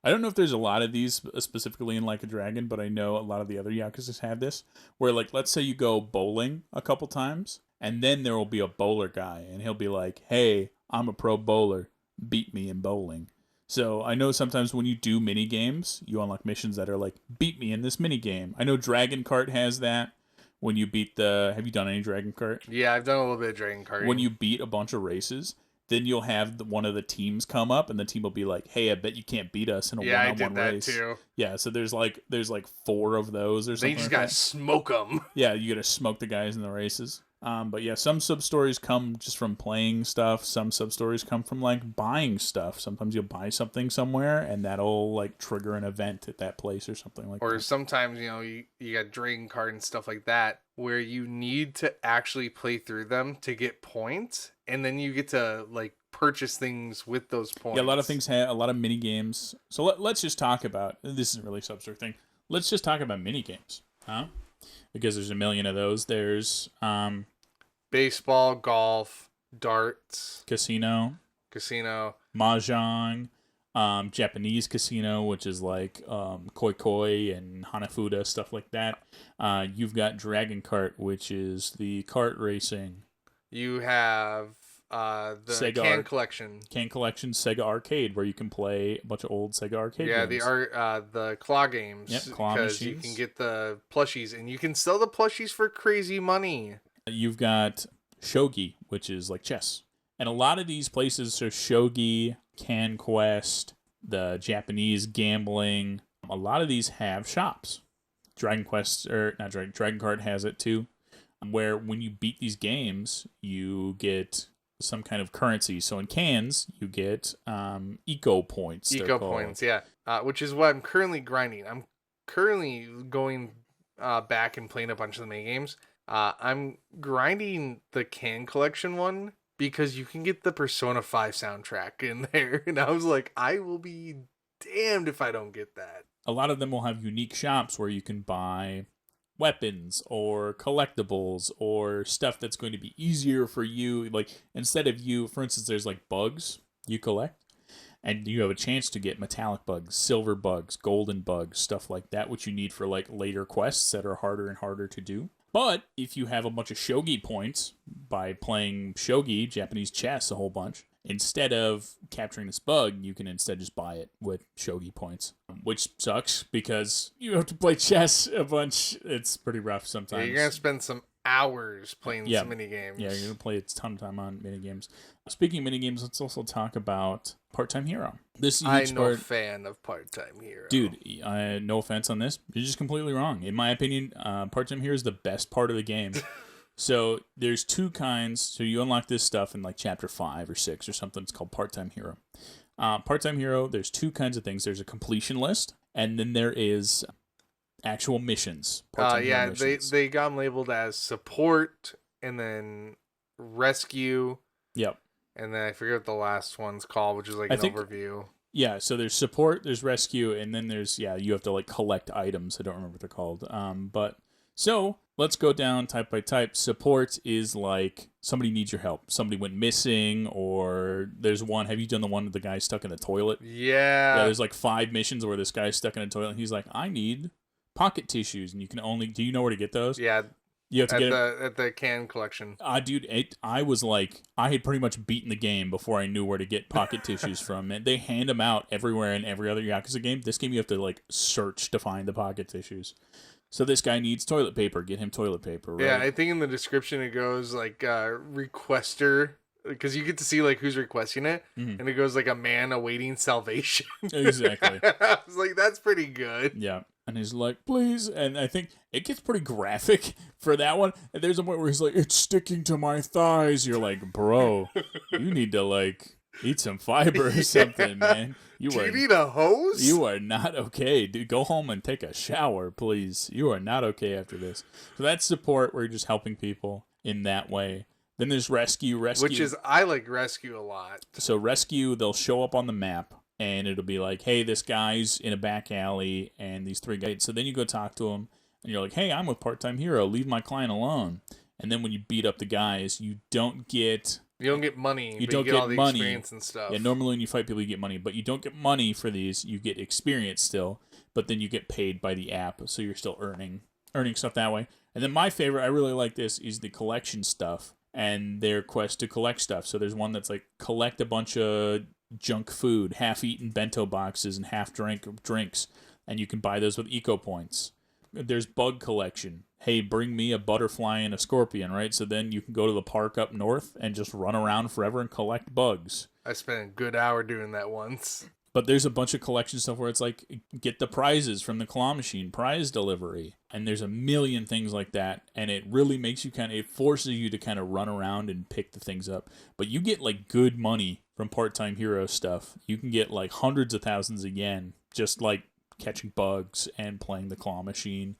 I don't know if there's a lot of these specifically in Like a Dragon, but I know a lot of the other Yakuzas have this, where like, let's say you go bowling a couple times, and then there will be a bowler guy, and he'll be like, hey, I'm a pro bowler, beat me in bowling. So I know sometimes when you do mini games, you unlock missions that are like, beat me in this mini game. I know Dragon Kart has that. When you beat have you done any Dragon Kart? Yeah, I've done a little bit of Dragon Kart. When you beat a bunch of races, then you'll have one of the teams come up, and the team will be like, "Hey, I bet you can't beat us in a one-on-one race." Yeah, I did that race. Too. Yeah, so there's like 4 of those or something. Then you just gotta smoke them. Yeah, you gotta smoke the guys in the races. But yeah, some sub stories come just from playing stuff. Some sub stories come from like buying stuff. Sometimes you'll buy something somewhere, and that'll like trigger an event at that place or something like that. Or sometimes you got Dragon Kart and stuff like that, where you need to actually play through them to get points, and then you get to like purchase things with those points. Yeah, a lot of things have a lot of mini games. So let's just talk about, this isn't really a sub story thing. Let's just talk about mini games, huh? Because there's a million of those. There's baseball, golf, darts, casino, mahjong, Japanese casino, which is like koi koi and hanafuda, stuff like that. You've got Dragon Kart, which is the kart racing. You have the Sega Can Collection. Can Collection, Sega Arcade, where you can play a bunch of old Sega Arcade games. Yeah, the claw games. Yep, claw because machines. you can get the plushies, and you can sell the plushies for crazy money. You've got shogi, which is like chess. And a lot of these places, so shogi, Can Quest, the Japanese gambling, a lot of these have shops. Dragon Kart has it too, where when you beat these games, you get some kind of currency. So in cans, you get eco points. Eco points, yeah. Which is what I'm currently grinding. I'm currently going back and playing a bunch of the mini games. I'm grinding the Can Collection one because you can get the Persona 5 soundtrack in there. And I was like, I will be damned if I don't get that. A lot of them will have unique shops where you can buy weapons or collectibles or stuff that's going to be easier for you. Like, instead of you, for instance, there's like bugs you collect, and you have a chance to get metallic bugs, silver bugs, golden bugs, stuff like that, which you need for like later quests that are harder and harder to do. But if you have a bunch of shogi points by playing shogi, Japanese chess, a whole bunch, instead of capturing this bug, you can instead just buy it with shogi points, which sucks because you have to play chess a bunch. It's pretty rough sometimes. Yeah, you're going to spend some hours playing some mini games. Yeah, you're going to play a ton of time on mini games. Speaking of mini games, let's also talk about Part-Time Hero. I'm no fan of Part-Time Hero. Dude, no offense on this. You're just completely wrong. In my opinion, Part-Time Hero is the best part of the game. So there's 2 kinds. So you unlock this stuff in like chapter 5 or 6 or something. It's called Part-Time Hero. Part-Time Hero, there's 2 kinds of things. There's a completion list, and then there is actual missions. Missions. They got them labeled as support, and then rescue. Yep. And then I forget what the last one's called, which is like an overview. Yeah, so there's support, there's rescue, and then there's, you have to like collect items. I don't remember what they're called. So let's go down type by type. Support is like somebody needs your help. Somebody went missing, or there's one. Have you done the one with the guy stuck in the toilet? Yeah. There's like 5 missions where this guy's stuck in a toilet, and he's like, I need pocket tissues, and you can only, do you know where to get those? Yeah. You have to get it. At the can collection. Dude, I was like, I had pretty much beaten the game before I knew where to get pocket tissues from. And they hand them out everywhere in every other Yakuza game. This game, you have to like search to find the pocket tissues. So this guy needs toilet paper. Get him toilet paper, right? Yeah, I think in the description it goes like requester, because you get to see like who's requesting it, and it goes like a man awaiting salvation. Exactly. I was like, that's pretty good. Yeah. And he's like, please. And I think it gets pretty graphic for that one. And there's a point where he's like, it's sticking to my thighs. You're like, bro, you need to like eat some fiber or something, man. Do you need a hose? You are not okay, dude. Go home and take a shower, please. You are not okay after this. So that's support where you're just helping people in that way. Then there's rescue. Which is, I like rescue a lot. So rescue, they'll show up on the map. And it'll be like, hey, this guy's in a back alley, and these 3 guys. So then you go talk to him, and you're like, hey, I'm with Part-Time Hero. Leave my client alone. And then when you beat up the guys, you don't get... You don't get money. You don't get all the money. Experience and stuff. Yeah, normally when you fight people, you get money. But you don't get money for these. You get experience still. But then you get paid by the app, so you're still earning stuff that way. And then my favorite, I really like this, is the collection stuff. And their quest to collect stuff. So there's one that's like, collect a bunch of junk food, half-eaten bento boxes and drinks, and you can buy those with eco points. There's bug collection. Hey, bring me a butterfly and a scorpion, right? So then you can go to the park up north and just run around forever and collect bugs. I spent a good hour doing that once. But there's a bunch of collection stuff where it's like, get the prizes from the claw machine, prize delivery. And there's a million things like that. And it really makes you it forces you to kind of run around and pick the things up. But you get like good money from Part-Time Hero stuff. You can get like hundreds of thousands of yen, just like catching bugs and playing the claw machine.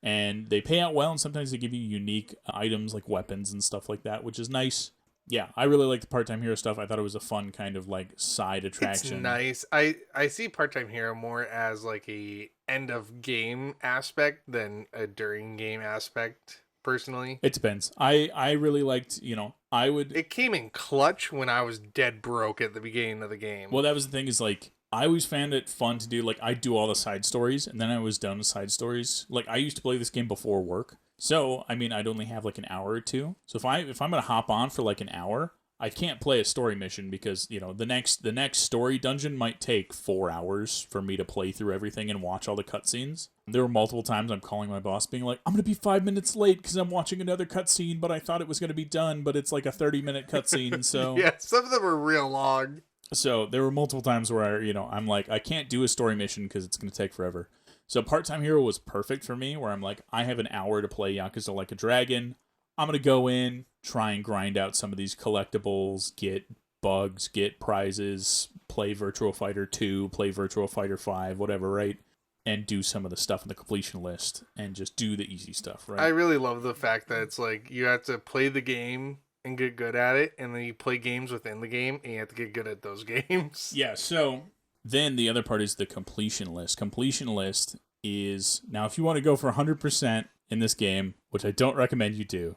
And they pay out well, and sometimes they give you unique items like weapons and stuff like that, which is nice. Yeah, I really like the Part-Time Hero stuff. I thought it was a fun kind of like side attraction. It's nice. I see Part-Time Hero more as like a end of game aspect than a during game aspect, personally. It depends. I really liked, It came in clutch when I was dead broke at the beginning of the game. Well, that was the thing, is like, I always found it fun to do. Like, I do all the side stories, and then I was done with side stories. Like, I used to play this game before work. So, I mean, I'd only have like an hour or two. So if I'm going to hop on for like an hour, I can't play a story mission because, the next story dungeon might take 4 hours for me to play through everything and watch all the cutscenes. There were multiple times I'm calling my boss being like, I'm going to be 5 minutes late because I'm watching another cutscene, but I thought it was going to be done, but it's like a 30-minute cutscene, so... Yeah, some of them are real long. So there were multiple times where, I'm like, I can't do a story mission because it's going to take forever. So Part-Time Hero was perfect for me, where I'm like, I have an hour to play Yakuza Like a Dragon. I'm going to go in, try and grind out some of these collectibles, get bugs, get prizes, play Virtual Fighter 2, play Virtual Fighter 5, whatever, right? And do some of the stuff in the completion list and just do the easy stuff, right? I really love the fact that it's like you have to play the game and get good at it, and then you play games within the game and you have to get good at those games. Yeah, so then the other part is the completion list. Completion list is, now if you want to go for 100% in this game, which I don't recommend you do,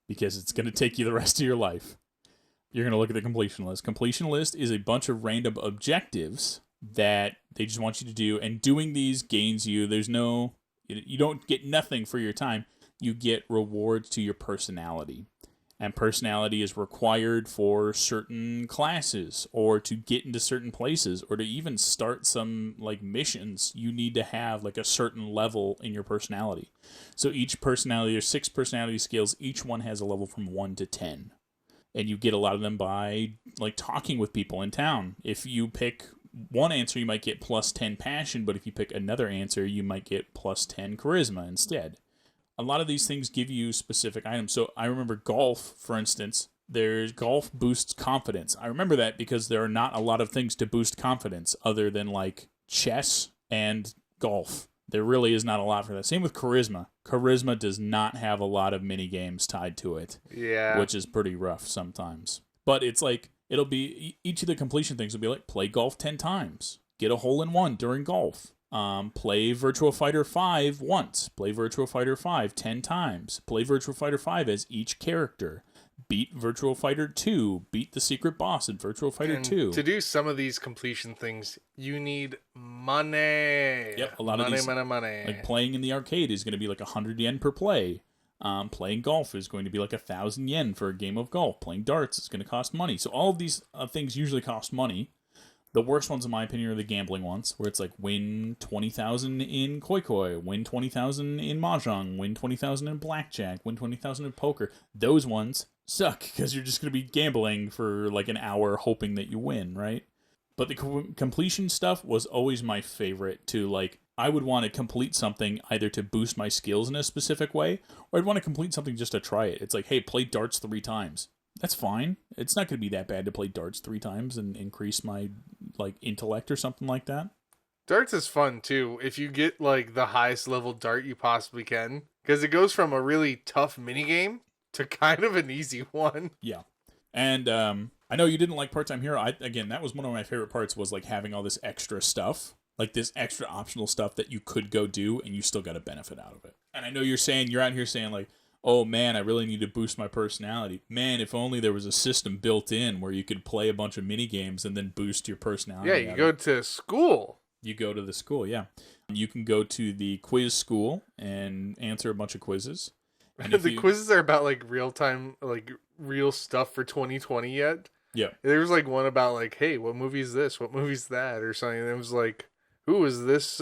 because it's going to take you the rest of your life, you're going to look at the completion list. Completion list is a bunch of random objectives that they just want you to do, and doing these gains you, you don't get nothing for your time, you get rewards to your personality. And personality is required for certain classes, or to get into certain places, or to even start some like missions. You need to have like a certain level in your personality. So each personality, there's 6 personality scales. Each one has a level from 1 to 10. And you get a lot of them by like talking with people in town. If you pick one answer, you might get plus 10 passion, but if you pick another answer, you might get plus 10 charisma instead. A lot of these things give you specific items. So I remember golf, for instance. Golf boosts confidence. I remember that because there are not a lot of things to boost confidence other than like chess and golf. There really is not a lot for that. Same with charisma. Charisma does not have a lot of mini games tied to it. Yeah. Which is pretty rough sometimes. But it's like, it'll be, each of the completion things will be like, play golf 10 times. Get a hole in one during golf. Play Virtual Fighter 5 once. Play Virtual Fighter 5 10 times. Play Virtual Fighter 5 as each character. Beat Virtual Fighter 2. Beat the secret boss in Virtual Fighter 2. To do some of these completion things, you need money. Yep, a lot of these. Money. Like playing in the arcade is going to be like 100 yen per play. Playing golf is going to be like 1,000 yen for a game of golf. Playing darts is going to cost money. So all of these things usually cost money. The worst ones, in my opinion, are the gambling ones, where it's like win 20,000 in koi koi, win 20,000 in mahjong, win 20,000 in blackjack, win 20,000 in poker. Those ones suck because you're just going to be gambling for like an hour hoping that you win, right? But the completion stuff was always my favorite. To like, I would want to complete something either to boost my skills in a specific way, or I'd want to complete something just to try it. It's like, hey, play darts 3 times. That's fine. It's not going to be that bad to play darts 3 times and increase my like intellect or something like that. Darts is fun too if you get like the highest level dart you possibly can, because it goes from a really tough minigame to kind of an easy one. Yeah. And I know you didn't like Part-Time Hero. Again, that was one of my favorite parts, was like having all this extra stuff, like this extra optional stuff that you could go do and you still got a benefit out of it. And I know you're out here saying like, oh man, I really need to boost my personality. Man, if only there was a system built in where you could play a bunch of mini games and then boost your personality. Yeah, you go to school. You go to the school, yeah. You can go to the quiz school and answer a bunch of quizzes. And the quizzes are about like real time, like real stuff for 2020 yet. Yeah. There was like one about like, hey, what movie is this? What movie is that? Or something. And it was like, who is this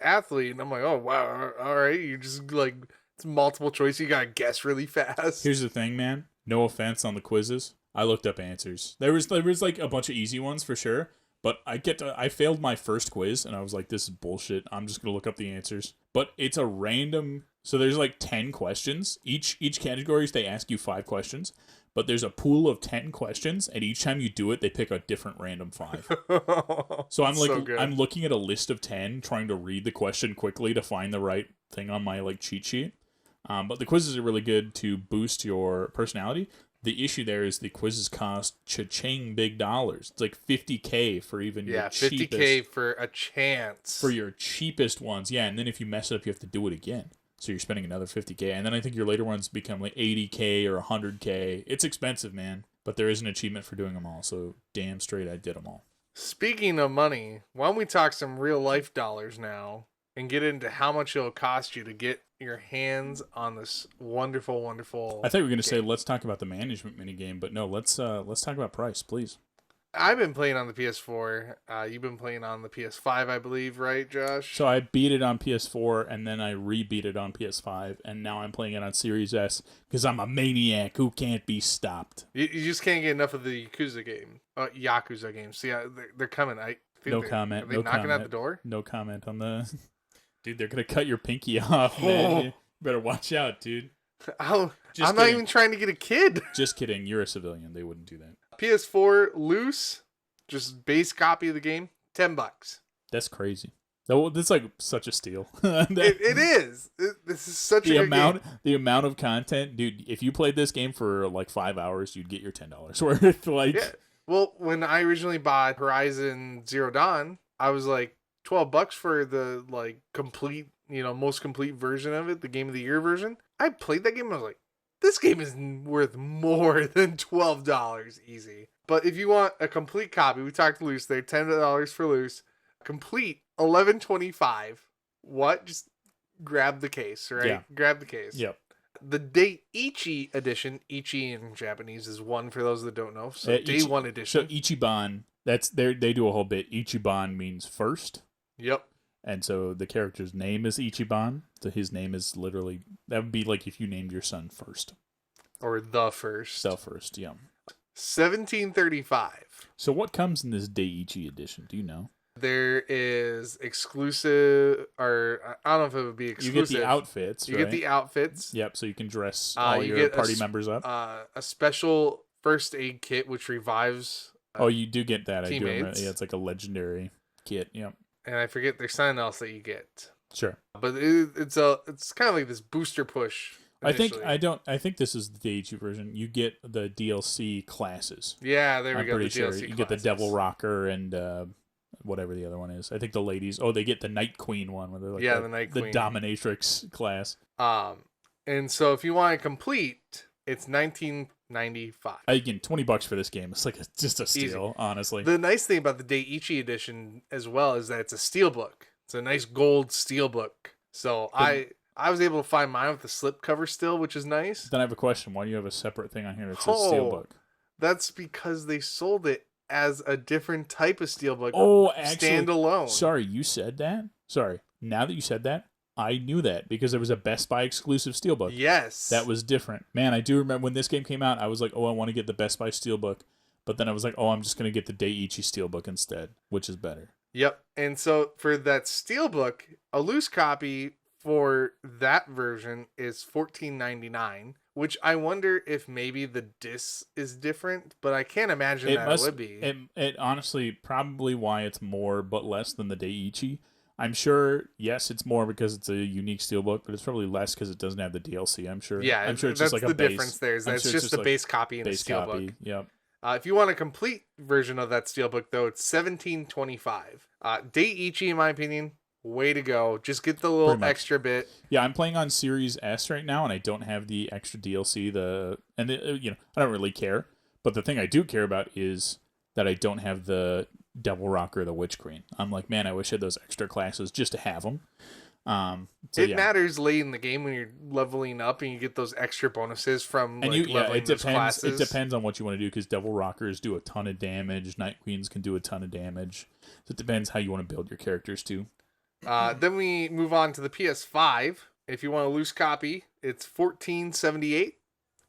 athlete? And I'm like, oh wow, all right. You just like, it's multiple choice. You gotta guess really fast. Here's the thing, man. No offense on the quizzes. I looked up answers. There was like a bunch of easy ones for sure, but I failed my first quiz and I was like, this is bullshit. I'm just gonna look up the answers. But it's a random. So there's like 10 questions. Each categories they ask you 5 questions, but there's a pool of 10 questions, and each time you do it, they pick a different random 5. So I'm like, I'm looking at a list of 10, trying to read the question quickly to find the right thing on my like cheat sheet. But the quizzes are really good to boost your personality. The issue there is the quizzes cost cha-ching big dollars. It's like $50K for even your cheapest. $50K for a chance. For your cheapest ones, yeah. And then if you mess it up, you have to do it again. So you're spending another $50K. And then I think your later ones become like $80K or $100K. It's expensive, man. But there is an achievement for doing them all. So damn straight, I did them all. Speaking of money, why don't we talk some real life dollars now and get into how much it'll cost you to get your hands on this wonderful, wonderful I thought you were going to say, let's talk about the management minigame. But no, let's talk about price, please. I've been playing on the PS4. You've been playing on the PS5, I believe, right, Josh? So I beat it on PS4, and then I re-beat it on PS5, and now I'm playing it on Series S because I'm a maniac who can't be stopped. You just can't get enough of the Yakuza games. So yeah, they're coming. I think no comment. Are they knocking comment. at the door? No comment on the... Dude, they're going to cut your pinky off, man. You better watch out, dude. I'm not even trying to get a kid. Just kidding. You're a civilian. They wouldn't do that. PS4 loose, just base copy of the game, $10. That's crazy. That's like such a steal. It is. This is such a good game. The amount of content, dude. If you played this game for like 5 hours, you'd get your $10 worth. Like, yeah. Well, when I originally bought Horizon Zero Dawn, I was like $12 for the like complete, most complete version of it, the Game of the Year version. I played that game and I was like, this game is worth more than $12 easy. But if you want a complete copy, we talked loose there, $10 for loose. Complete, $11.25. What? Just grab the case, right? Yeah. Grab the case. Yep. The Daiichi edition, Ichi in Japanese is one for those that don't know. So Day 1 edition. So Ichiban, they do a whole bit. Ichiban means first. Yep. And so the character's name is Ichiban. So his name is literally, that would be like if you named your son first. Or the first. The first, yeah. $17.35. So what comes in this Daiichi edition? Do you know? There is exclusive, or I don't know if it would be exclusive. You get the outfits, You right? get the outfits. Yep, so you can dress all your party members up. A special first aid kit, which revives you do get that. teammates. I do remember. Yeah, it's like a legendary kit, yep. And I forget there's something else that you get. Sure. But it's kind of like this booster push. Initially. I think this is the Daiichi version. You get the DLC classes. Yeah, there we go. Pretty the sure. DLC You classes. get the Devil Rocker and whatever the other one is. I think the ladies. Oh, they get the Night Queen one where they're like the Night Queen, the Dominatrix class. And so if you want it complete, it's $19.95. Again, $20 for this game. It's like just a steal, easy. Honestly. The nice thing about the Daiichi edition as well is that it's a steelbook. It's a nice gold steelbook. So I I was able to find mine with the slipcover still, which is nice. Then I have a question. Why do you have a separate thing on here that says Oh, Steelbook? that's because they sold it as a different type of steelbook. Oh, actually, standalone. Sorry, you said that? Sorry. Now that you said that, I knew that because there was a Best Buy exclusive steelbook. Yes. That was different. Man, I do remember when this game came out, I was like, oh, I want to get the Best Buy steelbook. But then I was like, oh, I'm just going to get the Daiichi steelbook instead, which is better. Yep. And so for that steelbook, a loose copy for that version is $14.99, which I wonder if maybe the disc is different, but I can't imagine it would be. It honestly probably why it's more but less than the Daiichi. I'm sure, yes, it's more because it's a unique steelbook, but it's probably less because it doesn't have the DLC, I'm sure. Yeah, I'm sure it's that's just like the a base. difference there. Is that it's sure just the like base copy in the steelbook. Copy. Yep. If you want a complete version of that steelbook, though, it's $17.25. Daiichi, in my opinion, way to go. Just get the little extra bit. Yeah, I'm playing on Series S right now, and I don't have the extra DLC. I don't really care. But the thing I do care about is that I don't have the Devil Rocker or the Witch Queen. I'm like, man, I wish I had those extra classes just to have them. It matters late in the game when you're leveling up and you get those extra bonuses from leveling those classes. It depends on what you want to do because Devil Rockers do a ton of damage. Night Queens can do a ton of damage. So it depends how you want to build your characters too. Then we move on to the PS5. If you want a loose copy, it's $14.78.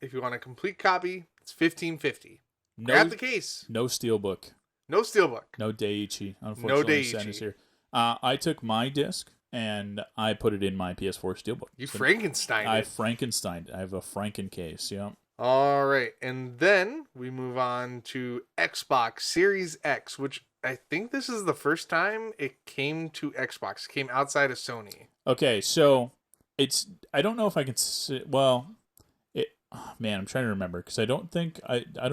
If you want a complete copy, it's $15.50. Grab the case. No steelbook. No steelbook. No Daiichi. Unfortunately, no Daiichi. Here. I took my disc and I put it in my PS4 steelbook. You Frankensteined it. I Frankensteined. I have a Franken case. Yeah. All right, and then we move on to Xbox Series X, which I think this is the first time it came to Xbox. It came outside of Sony. Okay, so I don't know if I can say, I'm trying to remember because I don't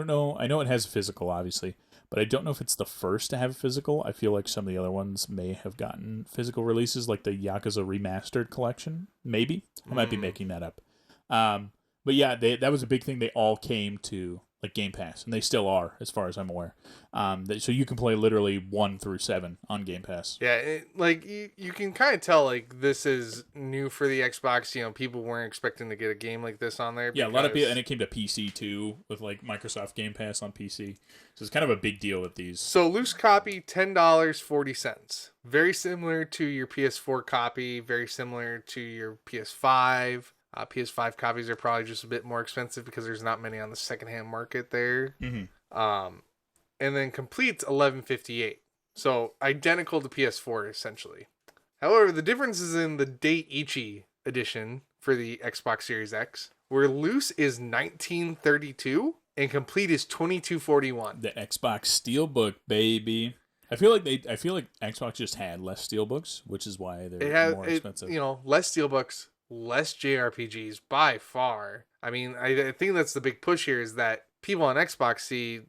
know. I know it has physical, obviously, but I don't know if it's the first to have physical. I feel like some of the other ones may have gotten physical releases, like the Yakuza Remastered collection. Maybe I might be making that up. But yeah, that was a big thing. They all came to like Game Pass, and they still are, as far as I'm aware. So you can play literally 1 through 7 on Game Pass. Yeah, you can kind of tell like this is new for the Xbox. You know, people weren't expecting to get a game like this on there. Yeah, a lot of people, and it came to PC too with like Microsoft Game Pass on PC. So it's kind of a big deal with these. So loose copy, $10.40. Very similar to your PS4 copy. Very similar to your PS5. PS5 copies are probably just a bit more expensive because there's not many on the secondhand market there. Mm-hmm. And then complete's $11.58. So identical to PS4 essentially. However, the difference is in the Daiichi edition for the Xbox Series X, where loose is $19.32 and complete is $22.41. The Xbox Steelbook, baby. I feel like Xbox just had less steelbooks, which is why they're more expensive. Less steelbooks. Less JRPGs by far. I mean, I think that's the big push here is that people on Xbox see,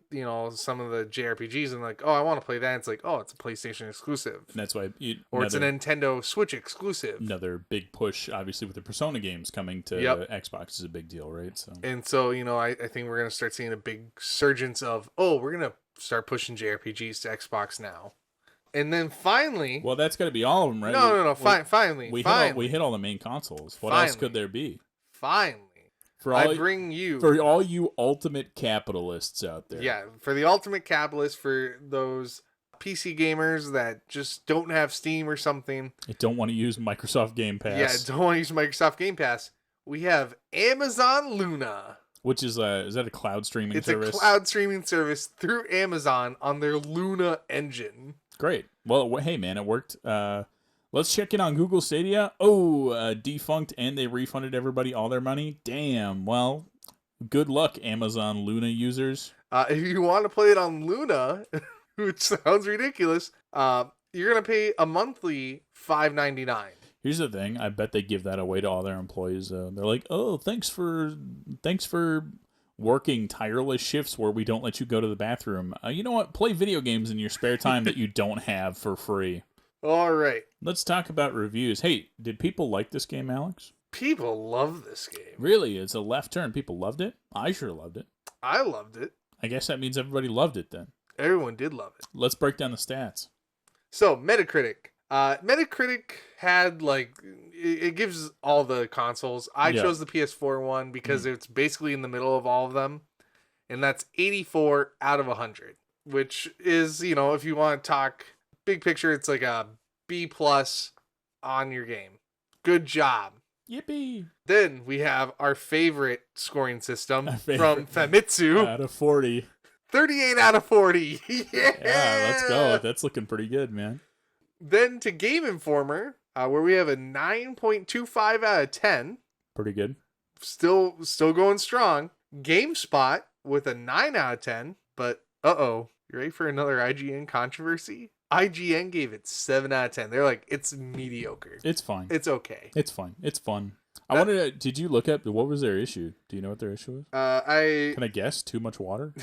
some of the JRPGs and like, oh, I want to play that. And it's like, oh, it's a PlayStation exclusive. And that's why. It's a Nintendo Switch exclusive. Another big push, obviously, with the Persona games coming to Xbox is a big deal, right? So. And so, I think we're going to start seeing a big surgence of, we're going to start pushing JRPGs to Xbox now. And then finally... Well, that's got to be all of them, right? No. Finally. We hit all the main consoles. What else could there be? Finally. For all you ultimate capitalists out there. Yeah, for the ultimate capitalists, for those PC gamers that just don't have Steam or something. They don't want to use Microsoft Game Pass. Yeah, don't want to use Microsoft Game Pass. We have Amazon Luna. Which is that a cloud streaming service? It's a cloud streaming service through Amazon on their Luna engine. Great. Well, hey, man, it worked. Let's check in on Google Stadia. Oh, defunct, and they refunded everybody all their money. Damn. Well, good luck, Amazon Luna users. If you want to play it on Luna, which sounds ridiculous, you're going to pay a monthly $5.99. Here's the thing. I bet they give that away to all their employees. They're like, oh, thanks for working tireless shifts where we don't let you go to the bathroom. You know what? Play video games in your spare time that you don't have for free. All right. Let's talk about reviews. Hey, did people like this game, Alex? People love this game. Really? It's a left turn. People loved it? I sure loved it. I loved it. I guess that means everybody loved it then. Everyone did love it. Let's break down the stats. So, Metacritic. Metacritic had it gives all the consoles. I Yeah. chose the PS4 one because it's basically in the middle of all of them, and that's 84 out of 100, which is, if you want to talk big picture, it's like a B plus on your game. Good job. Yippee! Then we have our favorite scoring system from favorite. Famitsu. Out of 40. 38 out of 40. Yeah, Let's go. That's looking pretty good, man. Then to Game Informer, where we have a 9.25 out of 10. Pretty good. Still going strong. GameSpot with a 9 out of 10. But, you ready for another IGN controversy? IGN gave it 7 out of 10. They're like, it's mediocre. It's fine. It's okay. It's fine. It's fun. I wanted to... Did you look up... What was their issue? Do you know what their issue was? Can I guess? Too much water?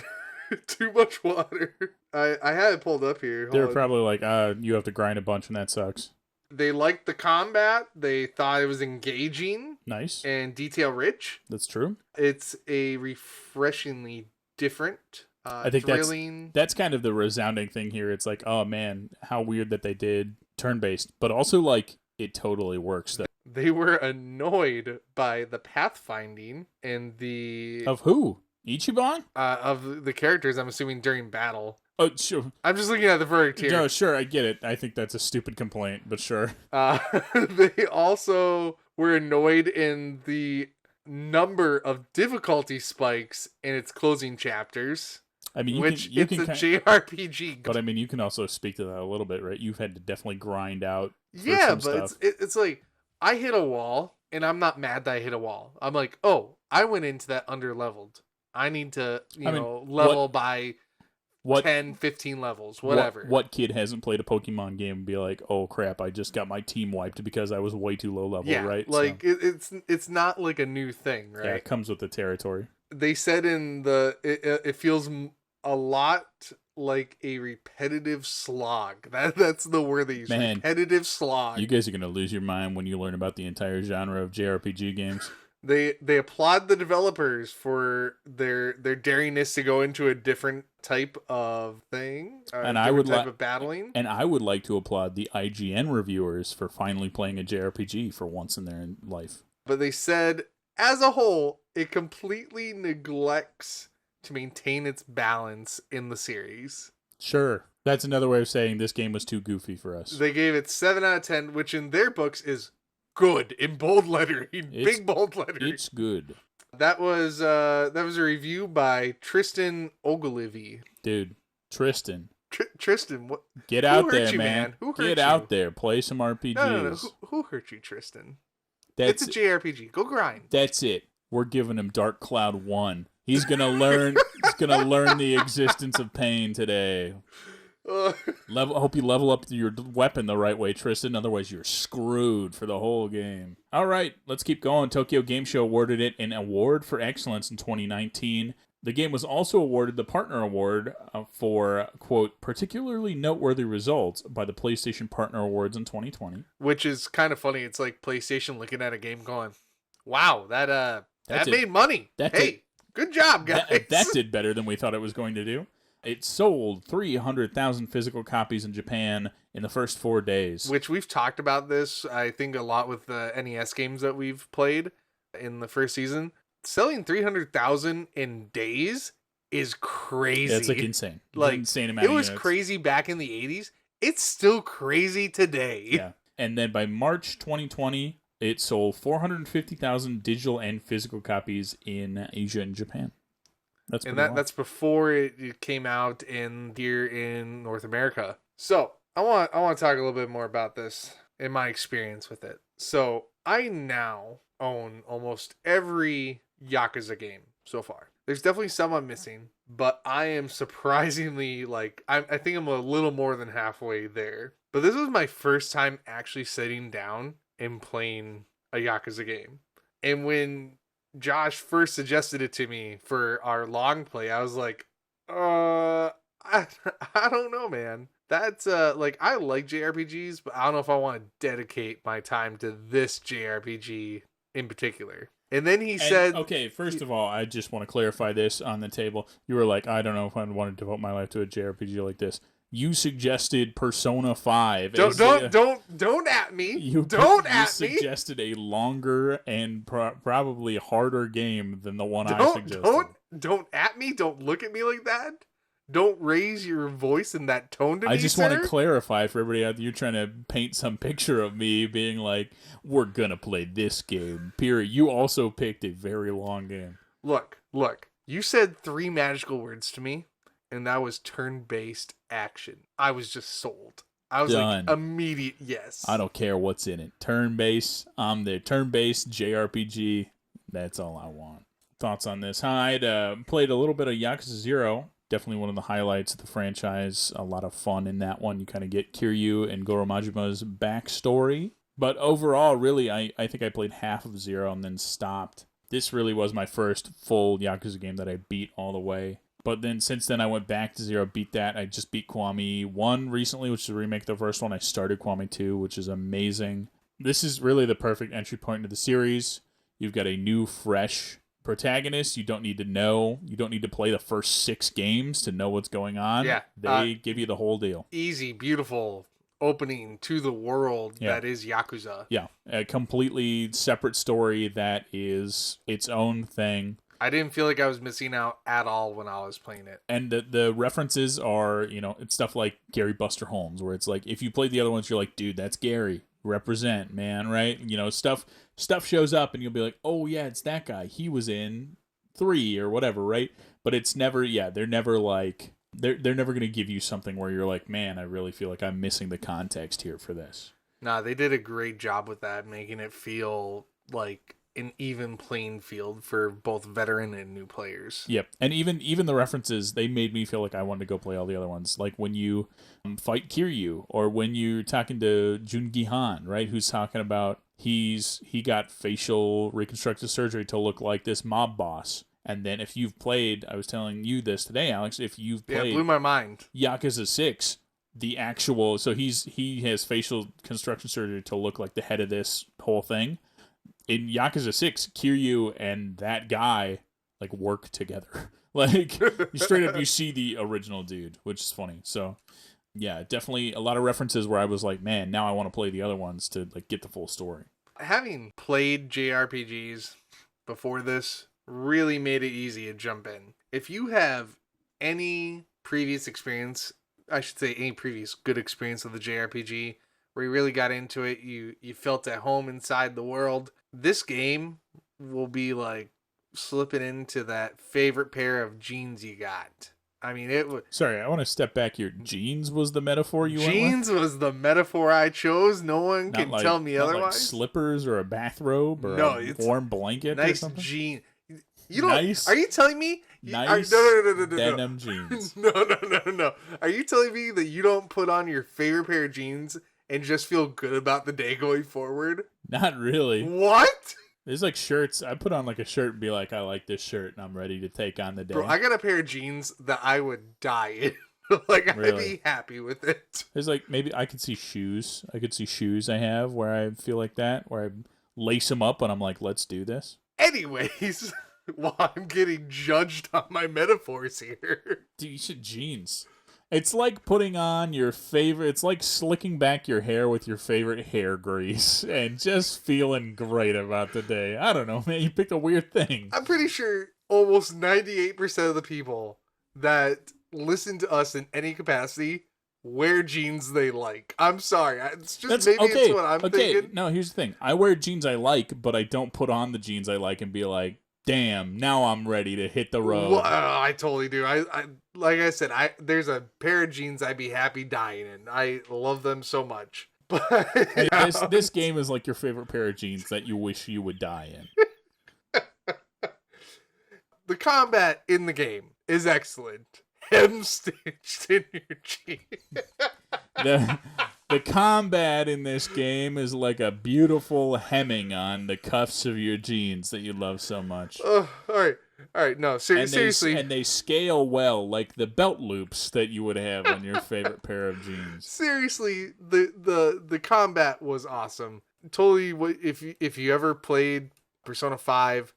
Too much water. I had it pulled up here. They were probably like, you have to grind a bunch and that sucks. They liked the combat. They thought it was engaging. Nice. And detail rich. That's true. It's a refreshingly different, I think thrilling... that's kind of the resounding thing here. It's like, oh man, how weird that they did turn-based. But also, like, it totally works. They were annoyed by the pathfinding and the... Of who? Ichiban? Of the characters, I'm assuming, during battle. Oh, sure. I'm just looking at the verdict here. No, sure, I get it. I think that's a stupid complaint, but sure. They also were annoyed in the number of difficulty spikes in its closing chapters. I mean, it's a JRPG. But I mean, you can also speak to that a little bit, right? You've had to definitely grind out. Yeah, but it's like, I hit a wall, and I'm not mad that I hit a wall. I'm like, oh, I went into that under-leveled. I need to, level by 10, 15 levels, whatever. What kid hasn't played a Pokemon game and be like, oh crap, I just got my team wiped because I was way too low level, right? Like, so. It's not like a new thing, right? Yeah, it comes with the territory. They said it feels a lot like a repetitive slog. That's the word they use. Man, repetitive slog. You guys are gonna lose your mind when you learn about the entire genre of JRPG games. They applaud the developers for their daringness to go into a different type of thing, and I would type of battling. And I would like to applaud the IGN reviewers for finally playing a JRPG for once in their life. But they said, as a whole, it completely neglects to maintain its balance in the series. Sure. That's another way of saying this game was too goofy for us. They gave it 7 out of 10, which in their books is good, in bold lettering, big bold lettering. It's good. That was a review by Tristan Ogilvy. Dude, Tristan. Tristan, what? Get out there, man. Who hurt you? Get out there. Play some RPGs. No. Who hurt you, Tristan? It's a JRPG. Go grind. That's it. We're giving him Dark Cloud 1. He's gonna learn. He's gonna learn the existence of pain today. Hope you level up your weapon the right way, Tristan. Otherwise, you're screwed for the whole game. All right, let's keep going. Tokyo Game Show awarded it an award for excellence in 2019. The game was also awarded the Partner Award for, quote, particularly noteworthy results by the PlayStation Partner Awards in 2020. Which is kind of funny. It's like PlayStation looking at a game going, wow, that made money. Good job, guys. That did better than we thought it was going to do. It sold 300,000 physical copies in Japan in the first 4 days. Which we've talked about this, I think, a lot with the NES games that we've played in the first season. Selling 300,000 in days is crazy. Yeah, it's like insane. Like, insane amount. It was crazy back in the 80s. It's still crazy today. Yeah. And then by March 2020, it sold 450,000 digital and physical copies in Asia and Japan. That's before it came out here in North America. So I want to talk a little bit more about this in my experience with it. So I now own almost every Yakuza game so far. There's definitely some I'm missing, but I am surprisingly I think I'm a little more than halfway there. But this was my first time actually sitting down and playing a Yakuza game. And when Josh first suggested it to me for our long play, I was like, I don't know, man. That's I like JRPGs, but I don't know if I want to dedicate my time to this JRPG in particular. And then he said, okay, first of all, I just want to clarify this on the table. You were like, I don't know if I want to devote my life to a JRPG like this. You suggested Persona 5. Don't at me. You at me. suggested a longer and probably harder game than the one I suggested. Don't at me. Don't look at me like that. Don't raise your voice in that tone to me, I just want to clarify for everybody out there, you're trying to paint some picture of me being like, we're going to play this game, period. You also picked a very long game. Look. You said 3 magical words to me, and that was turn-based action. I was just sold. I was Done. like, immediate yes. I don't care what's in it. Turn-based, I'm the turn-based JRPG. That's all I want. Thoughts on this? I'd played a little bit of Yakuza 0. Definitely one of the highlights of the franchise. A lot of fun in that one. You kind of get Kiryu and Goro Majima's backstory. But overall, really, I think I played half of 0 and then stopped. This really was my first full Yakuza game that I beat all the way. But then since then, I went back to 0, beat that. I just beat Kiwami 1 recently, which is a remake of the first one. I started Kiwami 2, which is amazing. This is really the perfect entry point into the series. You've got a new, fresh protagonist. You don't need to play the first 6 games to know what's going on. Yeah. They give you the whole deal. Easy, beautiful opening to the world that is Yakuza. Yeah. A completely separate story that is its own thing. I didn't feel like I was missing out at all when I was playing it. And the references are, it's stuff like Gary Buster Holmes, where it's like, if you played the other ones, you're like, dude, that's Gary. Represent, man, right? Stuff shows up and you'll be like, oh yeah, it's that guy. He was in 3 or whatever, right? But it's never, they're never like, they're never going to give you something where you're like, man, I really feel like I'm missing the context here for this. Nah, they did a great job with that, making it feel like an even playing field for both veteran and new players. Yep. And even the references, they made me feel like I wanted to go play all the other ones. Like when you fight Kiryu, or when you're talking to Jungi Han, right? Who's talking about he got facial reconstructive surgery to look like this mob boss. And then if you've played, I was telling you this today, Alex, if you've played it blew my mind. Yakuza 6, the actual, so he has facial construction surgery to look like the head of this whole thing. In Yakuza 6, Kiryu and that guy work together. Straight up you see the original dude, which is funny. So yeah, definitely a lot of references where I was like, man, now I want to play the other ones to get the full story. Having played JRPGs before this really made it easy to jump in. If you have any previous experience, I should say any previous good experience with the JRPG, where you really got into it, you felt at home inside the world, this game will be like slipping into that favorite pair of jeans you got. I mean, it was... Sorry, I want to step back here. Jeans was the metaphor you went with? Jeans was the metaphor I chose. No one can tell me otherwise. Like slippers or a bathrobe or a warm blanket or something? Nice jean. You don't... Are you telling me... Nice denim jeans. No. Are you telling me that you don't put on your favorite pair of jeans and just feel good about the day going forward? Not really. What? There's shirts. I put on a shirt and be like, I like this shirt and I'm ready to take on the day. Bro, I got a pair of jeans that I would die in. I'd be happy with it. There's maybe I could see shoes. I could see shoes I have where I feel like that, where I lace them up and I'm like, let's do this. Anyways, while I'm getting judged on my metaphors here. Dude, you should jeans. It's like putting on your favorite... It's like slicking back your hair with your favorite hair grease and just feeling great about the day. I don't know, man. You picked a weird thing. I'm pretty sure almost 98% of the people that listen to us in any capacity wear jeans they like. I'm sorry. It's just it's what I'm thinking. No, here's the thing. I wear jeans I like, but I don't put on the jeans I like and be like, damn, now I'm ready to hit the road. Well, I totally do. I like I said, there's a pair of jeans I'd be happy dying in. I love them so much. But hey, this game is like your favorite pair of jeans that you wish you would die in. The combat in the game is excellent. Hem stitched in your jeans. The combat in this game is like a beautiful hemming on the cuffs of your jeans that you love so much. All right. No, seriously. And they scale well, like the belt loops that you would have on your favorite pair of jeans. Seriously, the combat was awesome. Totally. If you ever played Persona 5,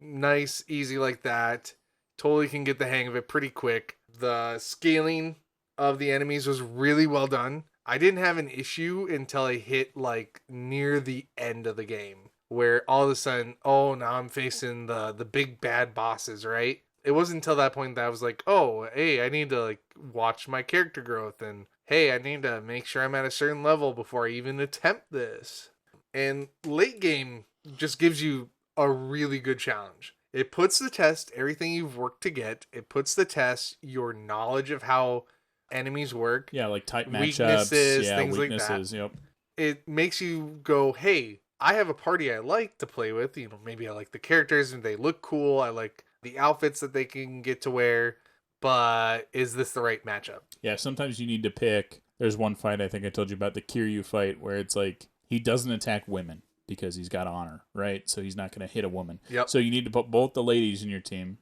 nice, easy like that. Totally can get the hang of it pretty quick. The scaling of the enemies was really well done. I didn't have an issue until I hit like near the end of the game, where all of a sudden, oh, now I'm facing the big bad bosses, right? It wasn't until that point that I was like, oh, hey, I need to like watch my character growth, and hey, I need to make sure I'm at a certain level before I even attempt this. And late game just gives you a really good challenge. It puts the test everything you've worked to get. It puts the test your knowledge of how enemies work, Yeah, like type matchups. weaknesses, Yeah, things like that. weaknesses. Yep. It makes you go, hey, I have a party I like to play with. You know, maybe I like the characters and they look cool. I like the outfits that they can get to wear. But is this the right matchup? Yeah, sometimes you need to pick. There's one fight I think I told you about, the Kiryu fight, where it's like he doesn't attack women because he's got honor, right? So he's not going to hit a woman. Yep. So you need to put both the ladies in your team,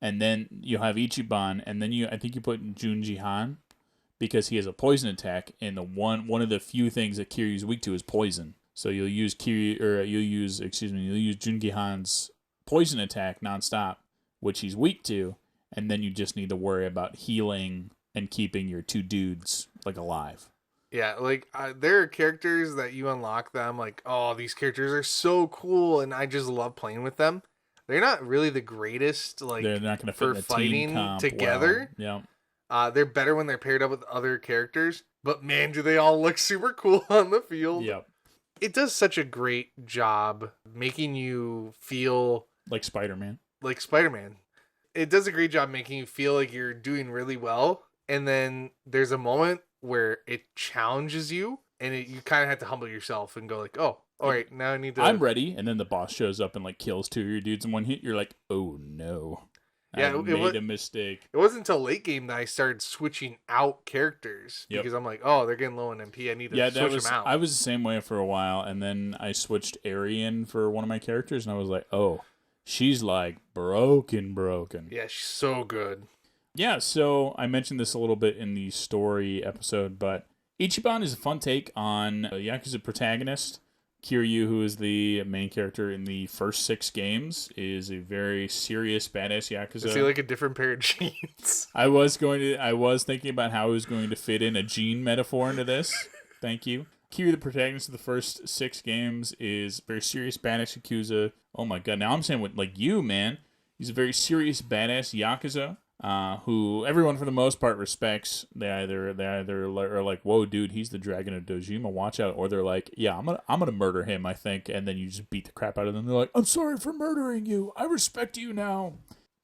and then you'll have Ichiban, and then I think you put Junji Han because he has a poison attack, and the one of the few things that Kiryu's weak to is poison. So you'll use Junji Han's poison attack nonstop, which he's weak to, and then you just need to worry about healing and keeping your two dudes like alive. Yeah, like there are characters that you unlock that I'm like, oh, these characters are so cool, and I just love playing with them. They're not really the greatest, like They're not going to fit for in a fighting team comp together. well. Yeah. They're better when they're paired up with other characters. But man, do they all look super cool on the field? Yep. It does such a great job making you feel Like Spider-Man. like Spider-Man. It does a great job making you feel like you're doing really well, and then there's a moment where it challenges you, and you kind of have to humble yourself and go like, oh, all right, now I need to... I'm ready, and then the boss shows up and like kills two of your dudes in one hit. You're like, oh no. Yeah, I made a mistake. It wasn't until late game that I started switching out characters because I'm like, oh, they're getting low in MP. I need to switch them out. I was the same way for a while, and then I switched Arian for one of my characters, and I was like, oh, she's like broken. Yeah, she's so good. Yeah, so I mentioned this a little bit in the story episode, but Ichiban is a fun take on a Yakuza protagonist. Kiryu, who is the main character in the first 6 games, is a very serious, badass Yakuza. Is he like a different pair of jeans? I was thinking about how I was going to fit in a jean metaphor into this. Thank you. Kiryu, the protagonist of the first 6 games, is very serious, badass Yakuza. Oh my god, now I'm saying what, like you, man. He's a very serious, badass Yakuza. Who everyone for the most part respects. They either are like, whoa, dude, he's the Dragon of Dojima, watch out, or they're like, yeah, I'm gonna murder him, I think, and then you just beat the crap out of them. They're like, I'm sorry for murdering you, I respect you now.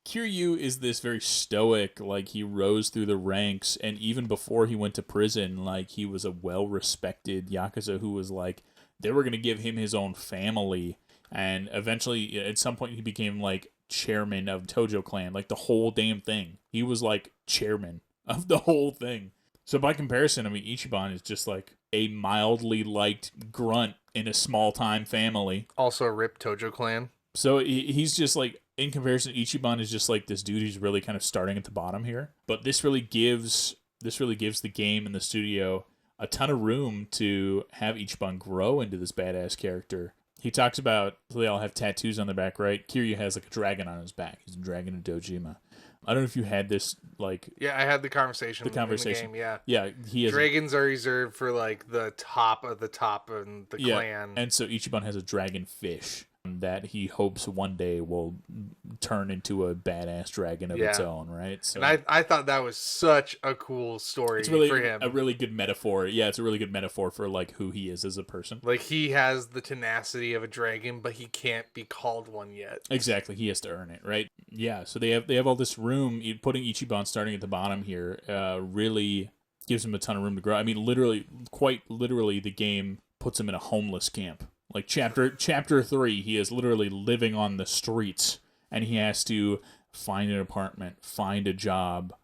Kiryu is this very stoic, like he rose through the ranks, and even before he went to prison, like he was a well-respected Yakuza who was like, they were gonna give him his own family, and eventually at some point he became like chairman of Tojo clan, like the whole damn thing. He was like chairman of the whole thing. So by comparison, I mean, Ichiban is just like a mildly liked grunt in a small time family. Also a rip Tojo clan. So he's just like, in comparison, Ichiban is just like this dude who's really kind of starting at the bottom here. But this really gives the game and the studio a ton of room to have Ichiban grow into this badass character. He talks about, they all have tattoos on their back, right? Kiryu has like a dragon on his back. He's a dragon of Dojima. I don't know if you had this, like... Yeah, I had the conversation. In the game, yeah. Yeah, he has... Dragons are reserved for like the top of the top in the clan. And so Ichiban has a dragon fish that he hopes one day will turn into a badass dragon of its own, right? So, and I thought that was such a cool story for him. A really good metaphor. Yeah, it's a really good metaphor for like who he is as a person. Like he has the tenacity of a dragon, but he can't be called one yet. Exactly, he has to earn it, right? Yeah, so they have all this room. Putting Ichiban starting at the bottom here really gives him a ton of room to grow. I mean, quite literally, the game puts him in a homeless camp. Like chapter 3, he is literally living on the streets, and he has to find an apartment, find a job,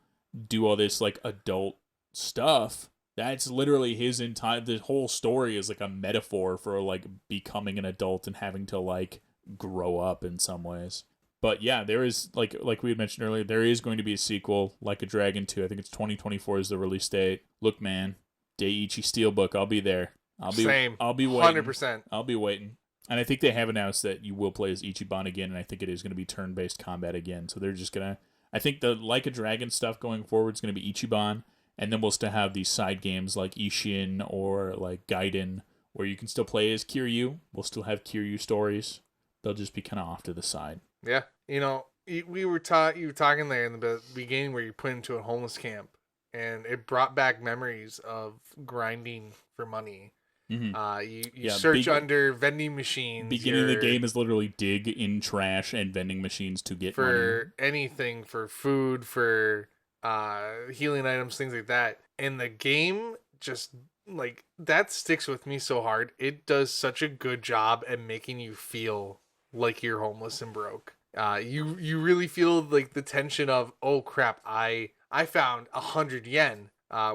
do all this like adult stuff. That's literally the whole story is like a metaphor for like becoming an adult and having to like grow up in some ways. But yeah, there is like we had mentioned earlier, there is going to be a sequel, Like a Dragon 2. I think it's 2024 is the release date. Look, man, Daiichi Steelbook, I'll be there. I'll be waiting. 100%. I'll be waiting. And I think they have announced that you will play as Ichiban again, and I think it is going to be turn-based combat again. So they're just going to... I think the Like a Dragon stuff going forward is going to be Ichiban, And then we'll still have these side games like Ishin or like Gaiden, where you can still play as Kiryu. We'll still have Kiryu stories. They'll just be kind of off to the side. Yeah. You were talking there in the beginning where you put into a homeless camp, and it brought back memories of grinding for money. You search under vending machines. Beginning of the game is literally dig in trash and vending machines to get for money. anything, for food, for healing items, things like that. And the game just like that sticks with me so hard. It does such a good job at making you feel like you're homeless and broke. You really feel like the tension of, oh crap, I found 100 yen,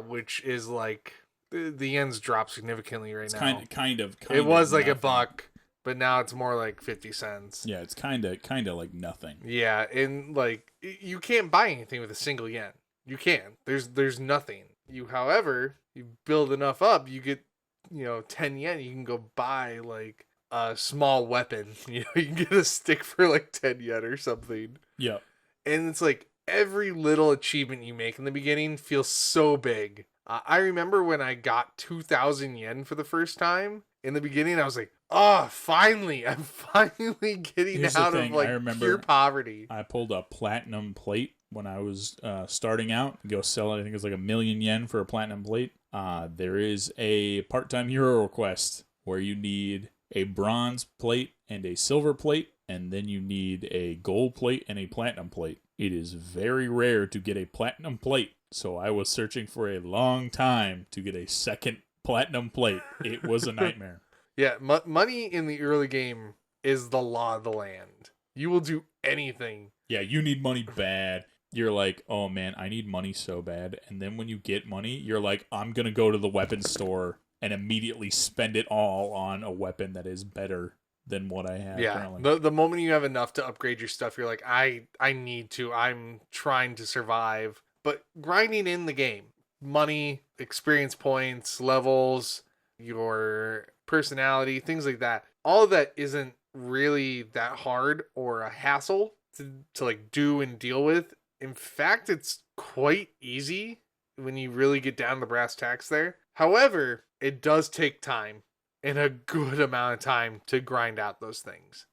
which is like the yens drop significantly right now. Kind of. It was like $1, but now it's more like 50 cents. Yeah, it's kind of like nothing. Yeah, and like you can't buy anything with a single yen. You can't. There's nothing. However, you build enough up, you get 10 yen. You can go buy like a small weapon. You can get a stick for like 10 yen or something. Yeah, and it's like every little achievement you make in the beginning feels so big. I remember when I got 2,000 yen for the first time. In the beginning, I was like, oh, finally, I'm finally getting out of like pure poverty. I pulled a platinum plate when I was starting out. Go sell it, I think it was like 1,000,000 yen for a platinum plate. There is a part-time hero request where you need a bronze plate and a silver plate, and then you need a gold plate and a platinum plate. It is very rare to get a platinum plate, so I was searching for a long time to get a second platinum plate. It was a nightmare. Yeah, money in the early game is the law of the land. You will do anything. Yeah, you need money bad. You're like, oh man, I need money so bad. And then when you get money, you're like, I'm going to go to the weapons store and immediately spend it all on a weapon that is better than what I have currently. The moment you have enough to upgrade your stuff, you're like, I need to. I'm trying to survive. But grinding in the game, money, experience points, levels, your personality, things like that, all of that isn't really that hard or a hassle to like do and deal with. In fact, it's quite easy when you really get down to the brass tacks there. However, it does take time, and a good amount of time, to grind out those things.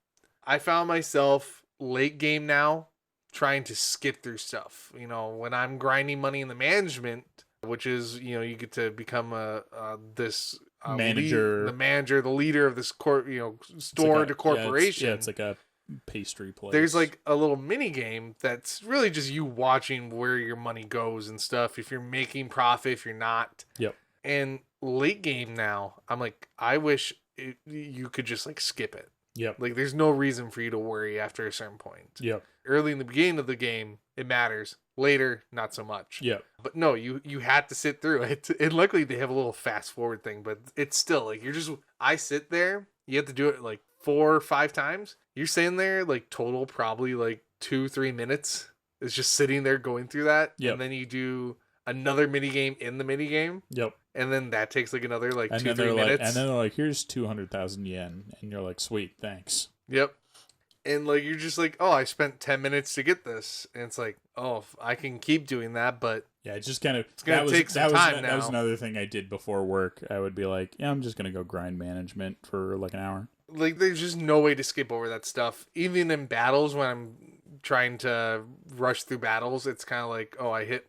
I found myself late game now trying to skip through stuff. When I'm grinding money in the management, which is, you get to become this manager, the leader of this store to corporation. It's like a pastry place. There's like a little mini game that's really just you watching where your money goes and stuff. If you're making profit, if you're not. Yep. And late game now, I'm like, I wish you could just like skip it. Yep. Like there's no reason for you to worry after a certain point. Yep. Early in the beginning of the game, it matters. Later, not so much. Yep. But no, you had to sit through it. And luckily they have a little fast forward thing, but it's still like I sit there, you have to do it like 4 or 5 times. You're sitting there like total probably like 2-3 minutes. It's just sitting there going through that. Yep. And then you do another mini game in the mini game. Yep. And then that takes like another like 2-3 minutes. And then they're like, here's 200,000 yen. And you're like, sweet, thanks. Yep. And like you're just like, oh, I spent 10 minutes to get this. And it's like, oh, I can keep doing that, but yeah, it just kind of it's gonna take some time now. That was another thing I did before work. I would be like, yeah, I'm just gonna go grind management for like an hour. Like there's just no way to skip over that stuff. Even in battles, when I'm trying to rush through battles, it's kind of like, oh, I hit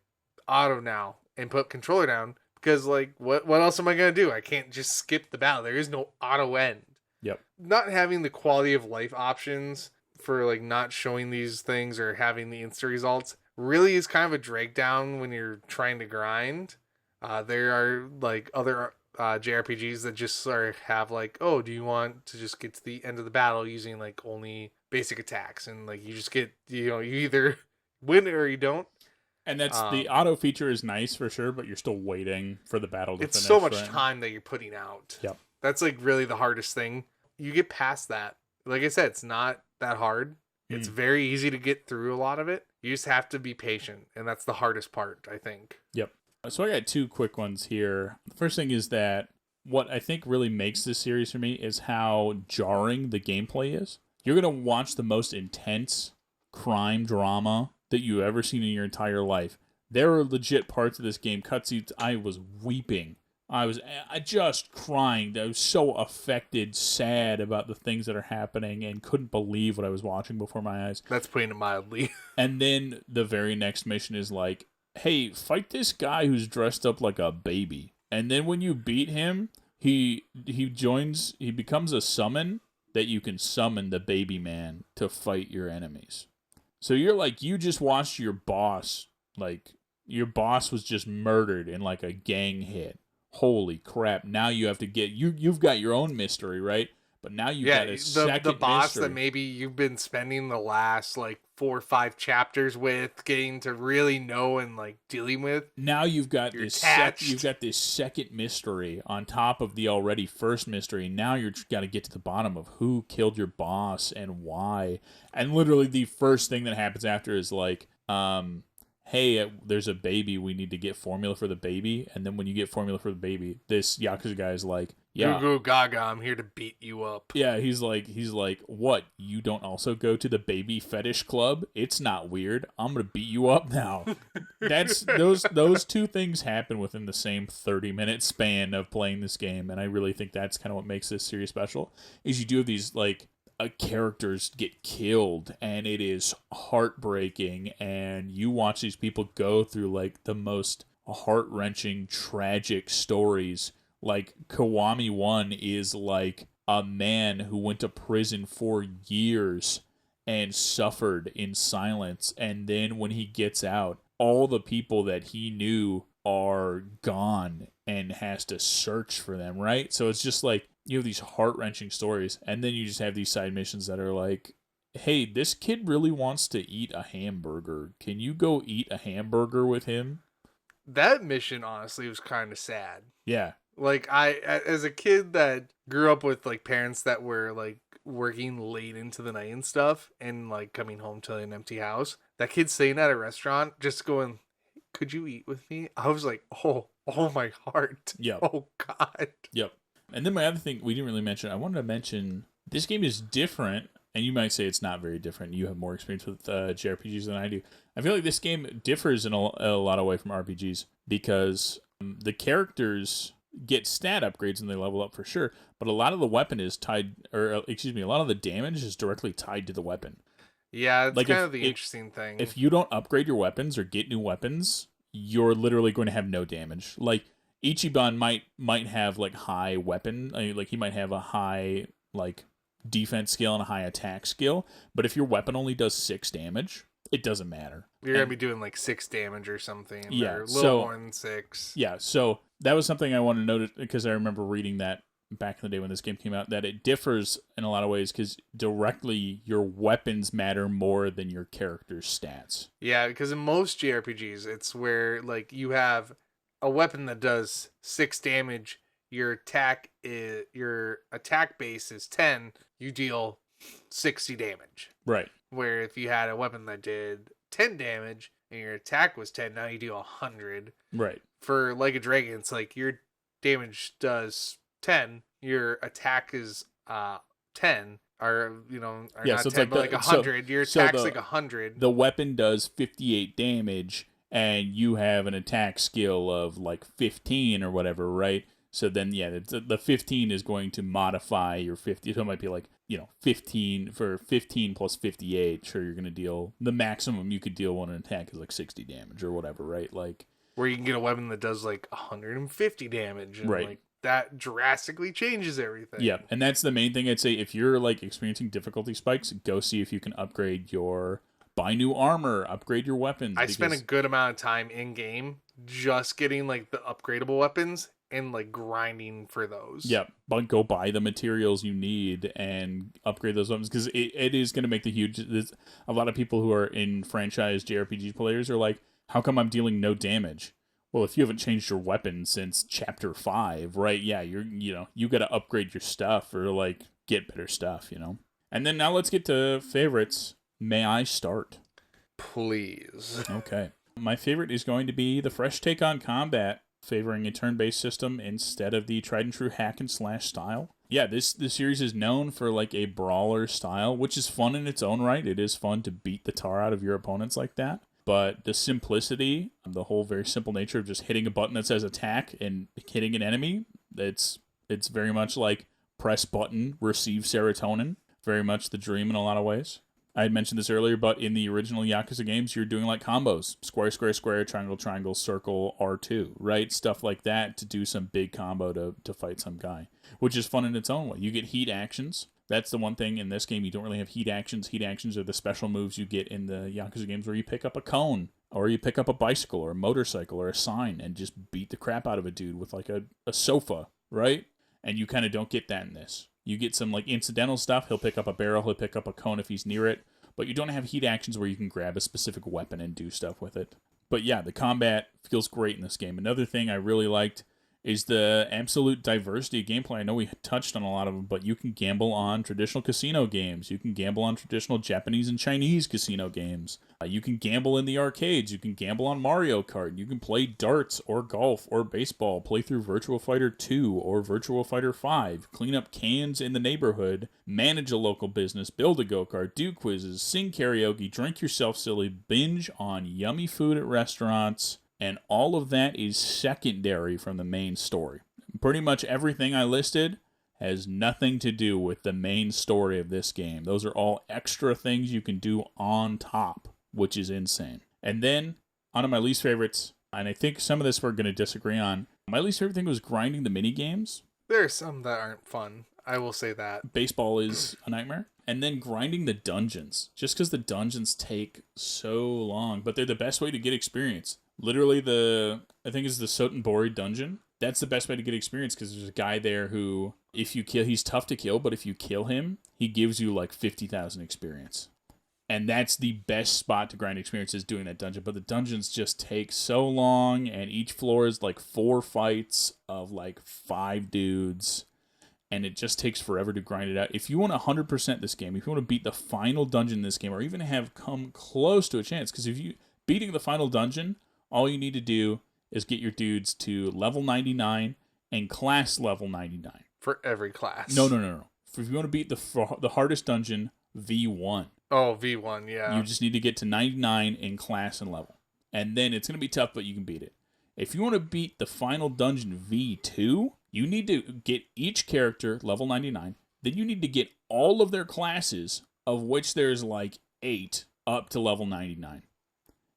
auto now and put controller down, because like what else am I gonna do? I can't just skip the battle. There is no auto end. Yep. Not having the quality of life options for like not showing these things or having the instant results really is kind of a drag down when you're trying to grind. There are like other JRPGs that just sort of have like, oh, do you want to just get to the end of the battle using like only basic attacks, and like you just get, you either win or you don't. And that's the auto feature is nice for sure, but you're still waiting for the battle to finish. It's so much time that you're putting out. Yep. That's like really the hardest thing. You get past that. Like I said, it's not that hard. It's very easy to get through a lot of it. You just have to be patient, and that's the hardest part, I think. Yep. So I got 2 quick ones here. The first thing is that what I think really makes this series for me is how jarring the gameplay is. You're going to watch the most intense crime drama that you've ever seen in your entire life. There are legit parts of this game, cutscenes, I was weeping. I just crying. I was so affected, sad about the things that are happening, and couldn't believe what I was watching before my eyes. That's putting it mildly. And then the very next mission is like, hey, fight this guy who's dressed up like a baby. And then when you beat him, he becomes a summon that you can summon the baby man to fight your enemies. So you're like, you just watched your boss was just murdered in like a gang hit. Holy crap. Now you have to get, you've got your own mystery, right? But now you've got a second the boss mystery. that maybe you've been spending the last like 4 or 5 chapters with, getting to really know and like dealing with. Now you've got You're this second mystery on top of the already first mystery. Now you've got to get to the bottom of who killed your boss and why. And literally the first thing that happens after is like, hey, there's a baby. We need to get formula for the baby. And then when you get formula for the baby, this Yakuza guy is like, yeah, Goo Goo Gaga, I'm here to beat you up. yeah. He's like, what? You don't also go to the baby fetish club? It's not weird. I'm gonna beat you up now. That's those two things happen within the same 30-minute span of playing this game, and I really think that's kind of what makes this series special. Is you do have these like characters get killed, and it is heartbreaking, and you watch these people go through like the most heart-wrenching tragic stories. Like Kiwami 1 is like a man who went to prison for years and suffered in silence, and then when he gets out, all the people that he knew are gone and has to search for them, right? So it's just like you have these heart-wrenching stories, and then you just have these side missions that are like, hey, this kid really wants to eat a hamburger. Can you go eat a hamburger with him? That mission, honestly, was kind of sad. Yeah. Like, as a kid that grew up with like parents that were like working late into the night and stuff, and like coming home to an empty house, that kid staying at a restaurant just going, could you eat with me? I was like, oh my heart. Yep. Oh God. Yep. And then my other thing we didn't really mention, I wanted to mention, this game is different, and you might say it's not very different. You have more experience with JRPGs than I do. I feel like this game differs in a lot of way from RPGs, because the characters get stat upgrades and they level up for sure, but a lot of the weapon is tied, a lot of the damage is directly tied to the weapon. Yeah, it's like kind of the interesting thing. If you don't upgrade your weapons or get new weapons, you're literally going to have no damage. Like, Ichiban might have like high weapon, like he might have a high like defense skill and a high attack skill, but if your weapon only does 6 damage, it doesn't matter. You're gonna be doing like 6 damage or something. Yeah, or a little more than 6. Yeah, so that was something I wanted to note, because I remember reading that back in the day when this game came out, that it differs in a lot of ways, because directly your weapons matter more than your character's stats. Yeah, because in most JRPGs, it's where like you have a weapon that does 6 damage. Your attack base is 10. You deal 60 damage. Right. Where if you had a weapon that did 10 damage and your attack was 10, now you deal 100. Right. For Like a Dragon, it's like your damage does 10, your attack is 10, or not so 10, but like 100. Your attack's like 100. The weapon does 58 damage, and you have an attack skill of like 15 or whatever, right? So then, yeah, the 15 is going to modify your 50. So it might be like, 15 for 15 plus 58. Sure, you're going to deal, the maximum you could deal on an attack is like 60 damage or whatever, right? Like, where you can get a weapon that does like 150 damage. And right. Like, that drastically changes everything. Yeah, and that's the main thing I'd say. If you're like experiencing difficulty spikes, go see if you can buy new armor, upgrade your weapons. I spent a good amount of time in game just getting like the upgradable weapons and like grinding for those. Yeah, but go buy the materials you need and upgrade those weapons, because it is going to make the huge. A lot of people who are in franchise JRPG players are like, how come I'm dealing no damage? Well, if you haven't changed your weapon since chapter 5, right? Yeah, you got to upgrade your stuff or like get better stuff, And then now let's get to favorites. May I start? Please. Okay. My favorite is going to be the fresh take on combat, favoring a turn-based system instead of the tried-and-true hack-and-slash style. Yeah, this series is known for like a brawler style, which is fun in its own right. It is fun to beat the tar out of your opponents like that. But the simplicity, the whole very simple nature of just hitting a button that says attack and hitting an enemy, it's very much like press button, receive serotonin. Very much the dream in a lot of ways. I had mentioned this earlier, but in the original Yakuza games, you're doing like combos. Square, square, square, triangle, triangle, circle, R2, right? Stuff like that to do some big combo to fight some guy, which is fun in its own way. You get heat actions. That's the one thing in this game. You don't really have heat actions. Heat actions are the special moves you get in the Yakuza games where you pick up a cone, or you pick up a bicycle, or a motorcycle, or a sign, and just beat the crap out of a dude with like a sofa, right? And you kind of don't get that in this. You get some like incidental stuff. He'll pick up a barrel. He'll pick up a cone if he's near it. But you don't have heat actions where you can grab a specific weapon and do stuff with it. But yeah, the combat feels great in this game. Another thing I really liked is the absolute diversity of gameplay. I know we touched on a lot of them, but you can gamble on traditional casino games. You can gamble on traditional Japanese and Chinese casino games. You can gamble in the arcades. You can gamble on Mario Kart. You can play darts or golf or baseball, play through Virtua Fighter 2 or Virtua Fighter 5, clean up cans in the neighborhood, manage a local business, build a go-kart, do quizzes, sing karaoke, drink yourself silly, binge on yummy food at restaurants, and all of that is secondary from the main story. Pretty much everything I listed has nothing to do with the main story of this game. Those are all extra things you can do on top, which is insane. And then, one of my least favorites, and I think some of this we're going to disagree on, my least favorite thing was grinding the mini games. There are some that aren't fun. I will say that. Baseball is a nightmare. And then grinding the dungeons. Just because the dungeons take so long, but they're the best way to get experience. Literally, I think it's the Sotenbori dungeon. That's the best way to get experience because there's a guy there who, if you kill, he's tough to kill, but if you kill him, he gives you like 50,000 experience. And that's the best spot to grind experience is doing that dungeon. But the dungeons just take so long, and each floor is like 4 fights of like 5 dudes. And it just takes forever to grind it out. If you want to 100% this game, if you want to beat the final dungeon in this game, or even have come close to a chance, because if you beating the final dungeon, all you need to do is get your dudes to level 99 and class level 99. For every class. No. If you want to beat the hardest dungeon, V1. Oh, V1, yeah. You just need to get to 99 in class and level. And then it's going to be tough, but you can beat it. If you want to beat the final dungeon, V2, you need to get each character level 99. Then you need to get all of their classes, of which there's like 8, up to level 99.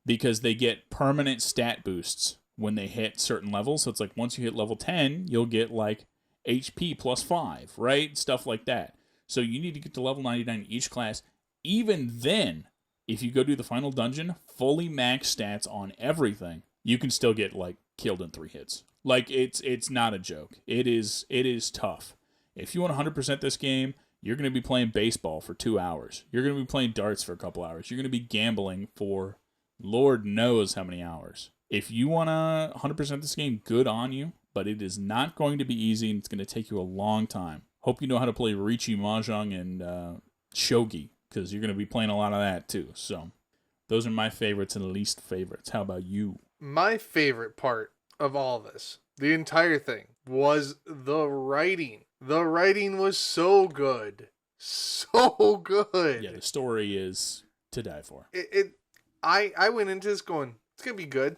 Because they get permanent stat boosts when they hit certain levels. So it's like once you hit level 10, you'll get like HP plus 5, right? Stuff like that. So you need to get to level 99 in each class. Even then, if you go do the final dungeon, fully max stats on everything, you can still get like killed in 3 hits. Like it's not a joke. It is tough. If you want 100% this game, you're going to be playing baseball for 2 hours. You're going to be playing darts for a couple hours. You're going to be gambling for Lord knows how many hours. If you want to 100% this game, good on you, but it is not going to be easy, and it's going to take you a long time. Hope you know how to play Riichi Mahjong and Shogi, because you're going to be playing a lot of that too. So those are my favorites and least favorites. How about you? My favorite part of all this, the entire thing, was the writing. The writing was so good. So good. Yeah, the story is to die for. I went into this going, it's going to be good.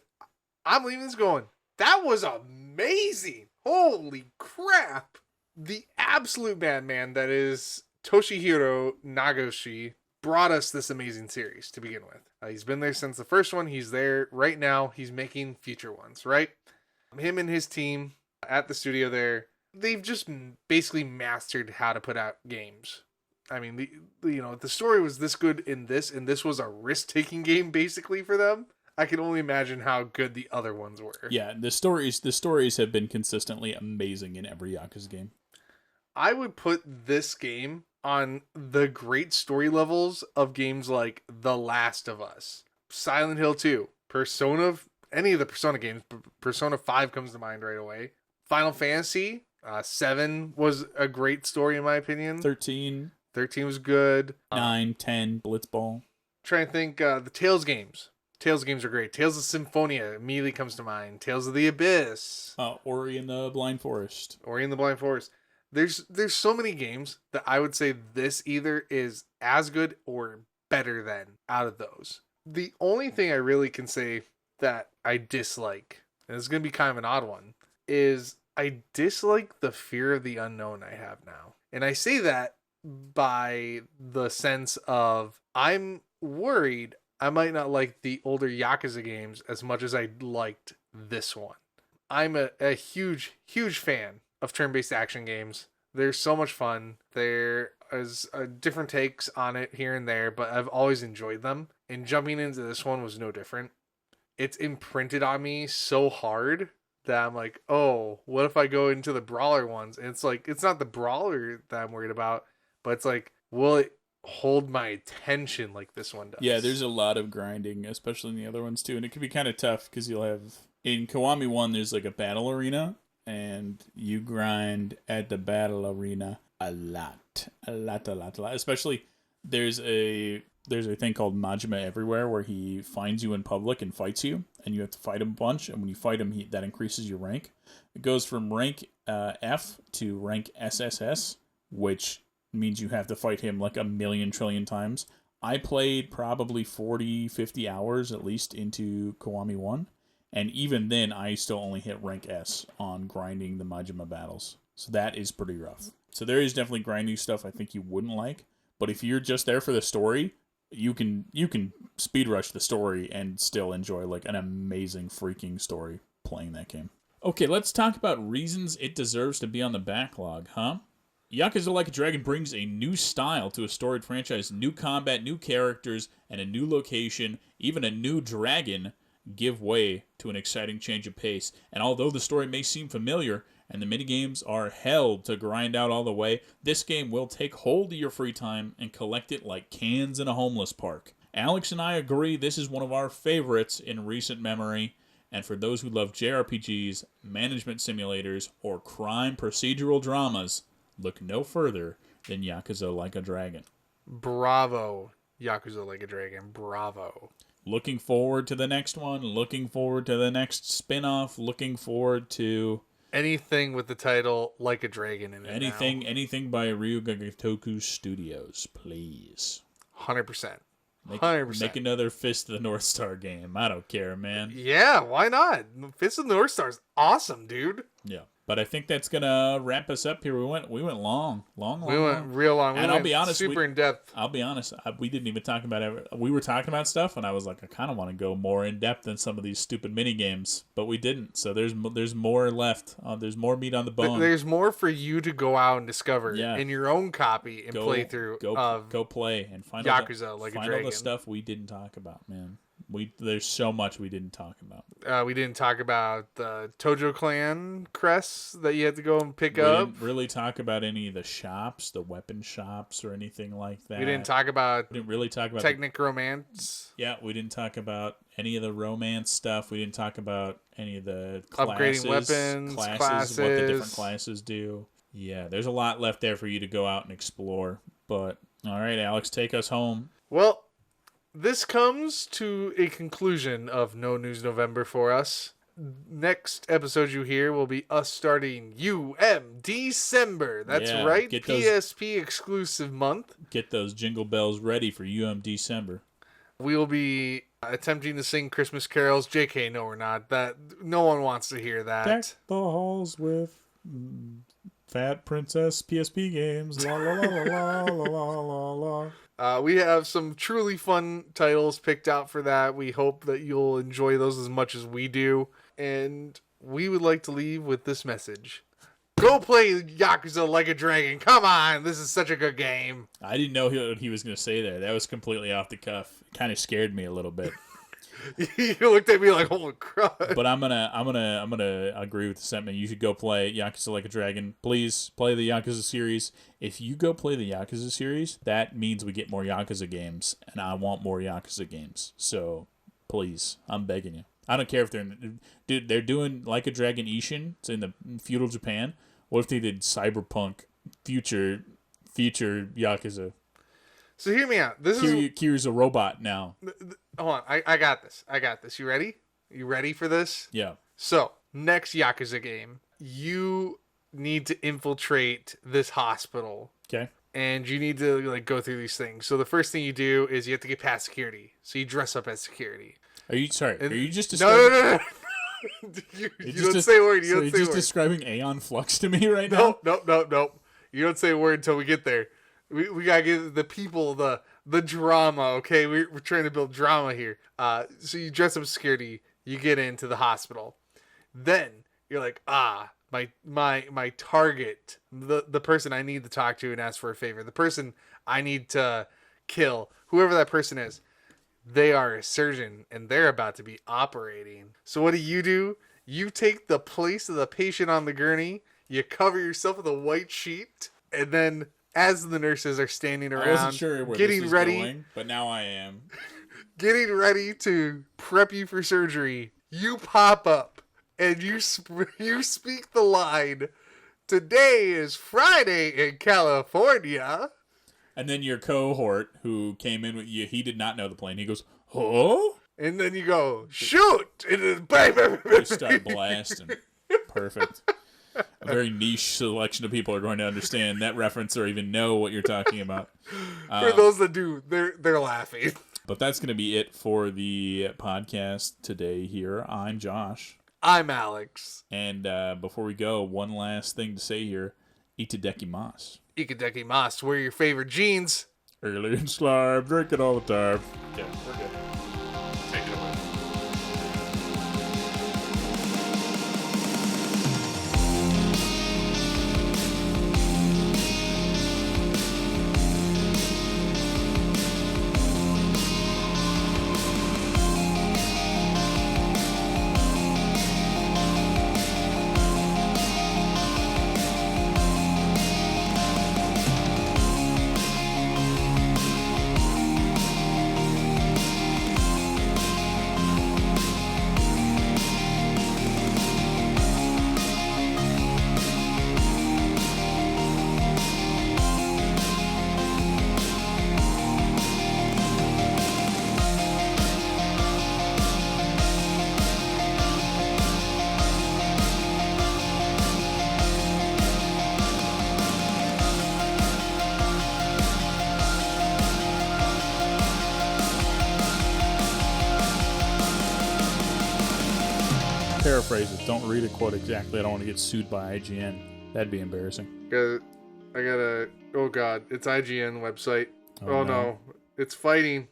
I'm leaving this going, that was amazing. Holy crap. The absolute madman that is Toshihiro Nagoshi brought us this amazing series to begin with. He's been there since the first one. He's there right now. He's making future ones, right? Him and his team at the studio there, they've just basically mastered how to put out games. I mean, the story was this good in this, and this was a risk-taking game basically for them. I can only imagine how good the other ones were. Yeah, the stories have been consistently amazing in every Yakuza game. I would put this game on the great story levels of games like The Last of Us, Silent Hill 2, Persona, any of the Persona games. Persona 5 comes to mind right away. Final Fantasy 7 was a great story in my opinion. 13 was good. 9, 10, Blitzball. Trying to think, the Tales games. Tales games are great. Tales of Symphonia immediately comes to mind. Tales of the Abyss. Ori and the Blind Forest. There's so many games that I would say this either is as good or better than out of those. The only thing I really can say that I dislike, and it's going to be kind of an odd one, is I dislike the fear of the unknown I have now. And I say that by the sense of I'm worried I might not like the older Yakuza games as much as I liked this one. I'm a huge, huge fan of turn-based action games. They're so much fun. There is different takes on it here and there, but I've always enjoyed them. And jumping into this one was no different. It's imprinted on me so hard that I'm like, oh, what if I go into the brawler ones? And it's like, it's not the brawler that I'm worried about, but it's like, will it hold my attention like this one does? Yeah, there's a lot of grinding, especially in the other ones too, and it can be kind of tough because you'll have in Kiwami 1 there's like a battle arena, and you grind at the battle arena a lot. Especially there's a thing called Majima Everywhere where he finds you in public and fights you, and you have to fight him a bunch, and when you fight him, that increases your rank. It goes from rank F to rank SSS, which means you have to fight him like a million trillion times. I played probably 40, 50 hours at least into Kiwami 1, and even then I still only hit rank S on grinding the Majima battles. So that is pretty rough. So there is definitely grinding stuff I think you wouldn't like, but if you're just there for the story, you can speed rush the story and still enjoy like an amazing freaking story playing that game. Okay, let's talk about reasons it deserves to be on the backlog, huh? Yakuza Like a Dragon brings a new style to a storied franchise. New combat, new characters, and a new location, even a new dragon, give way to an exciting change of pace. And although the story may seem familiar, and the minigames are held to grind out all the way, this game will take hold of your free time and collect it like cans in a homeless park. Alex and I agree this is one of our favorites in recent memory, and for those who love JRPGs, management simulators, or crime procedural dramas, look no further than Yakuza Like a Dragon. Bravo, Yakuza Like a Dragon. Bravo. Looking forward to the next one, looking forward to the next spin-off, looking forward to anything with the title Like a Dragon in it. Anything by Ryuga Gotoku Studios, please. 100%. 100%. Make another Fist of the North Star game. I don't care, man. Yeah, why not? Fist of the North Star is awesome, dude. Yeah. But I think that's gonna wrap us up here. We went long. We went real long. And I'll be honest, super in depth. I'll be honest. We didn't even talk about it. We were talking about stuff, and I was like, I kind of want to go more in depth than some of these stupid mini games, but we didn't. So there's more left. There's more meat on the bone. There's more for you to go out and discover in your own copy and play through. Go play and find Yakuza Like a Dragon. Find all the stuff we didn't talk about, man. There's so much we didn't talk about. We didn't talk about the Tojo Clan crests that you had to go and pick up. We didn't really talk about any of the shops, the weapon shops, or anything like that. We didn't talk about. We didn't really talk about Technic Romance. Yeah, we didn't talk about any of the romance stuff. We didn't talk about any of the classes, upgrading weapons, classes, what the different classes do. Yeah, there's a lot left there for you to go out and explore. But all right, Alex, take us home. Well, this comes to a conclusion of No News November for us. Next episode you hear will be us starting December. That's right, PSP exclusive month. Get those jingle bells ready for December. We will be attempting to sing Christmas carols. JK, no we're not. That no one wants to hear that. Deck the halls with Fat Princess PSP games. La la la la la la la la. We have some truly fun titles picked out for that. We hope that you'll enjoy those as much as we do. And we would like to leave with this message. Go play Yakuza Like a Dragon. Come on. This is such a good game. I didn't know what he was going to say there. That was completely off the cuff. It kind of scared me a little bit. You looked at me like, holy crap. But I'm gonna agree with the sentiment. You should go play Yakuza Like a Dragon. Please play the Yakuza series. If you go play the Yakuza series, that means we get more Yakuza games, and I want more Yakuza games. So please, I'm begging you. I don't care if they're doing Like a Dragon Ishin. It's in the feudal Japan. What if they did Cyberpunk future Yakuza? So hear me out. Kiryu's a robot now. Hold on. I got this. You ready? You ready for this? Yeah. So, next Yakuza game, you need to infiltrate this hospital. Okay. and you need to like go through these things. So the first thing you do is you have to get past security. So you dress up as security. Are you sorry? And are you just no, describing? no, no, no. you don't say a word. You So don't you're say a just word. describing Aeon Flux to me right now? Nope. You don't say a word until we get there. We gotta give the people the drama. Okay, we're trying to build drama here. So you dress up as security. You get into the hospital. Then you're like, my target, the person I need to talk to and ask for a favor, the person I need to kill, whoever that person is, they are a surgeon and they're about to be operating. So what do? You take the place of the patient on the gurney, you cover yourself with a white sheet, and then as the nurses are standing around I wasn't sure where getting this is ready, going, but now I am. getting ready to prep you for surgery, you pop up and you speak the line, "Today is Friday in California." And then your cohort who came in with you, he did not know the plane. He goes, "Huh?" And then you go, "Shoot!" It is baby. You start blasting. Perfect. A very niche selection of people are going to understand that reference or even know what you're talking about. For those that do, they're laughing. But that's going to be it for the podcast today here. I'm Josh. I'm Alex. And before we go, one last thing to say here. Itadakimasu. Ikadeki wear your favorite jeans. Alien slime, drink it all the time. Yeah, we're good. Take it away. Paraphrase it. Don't read a quote exactly. I don't want to get sued by IGN. That'd be embarrassing. I gotta. Oh God, it's IGN website. Oh no, it's fighting.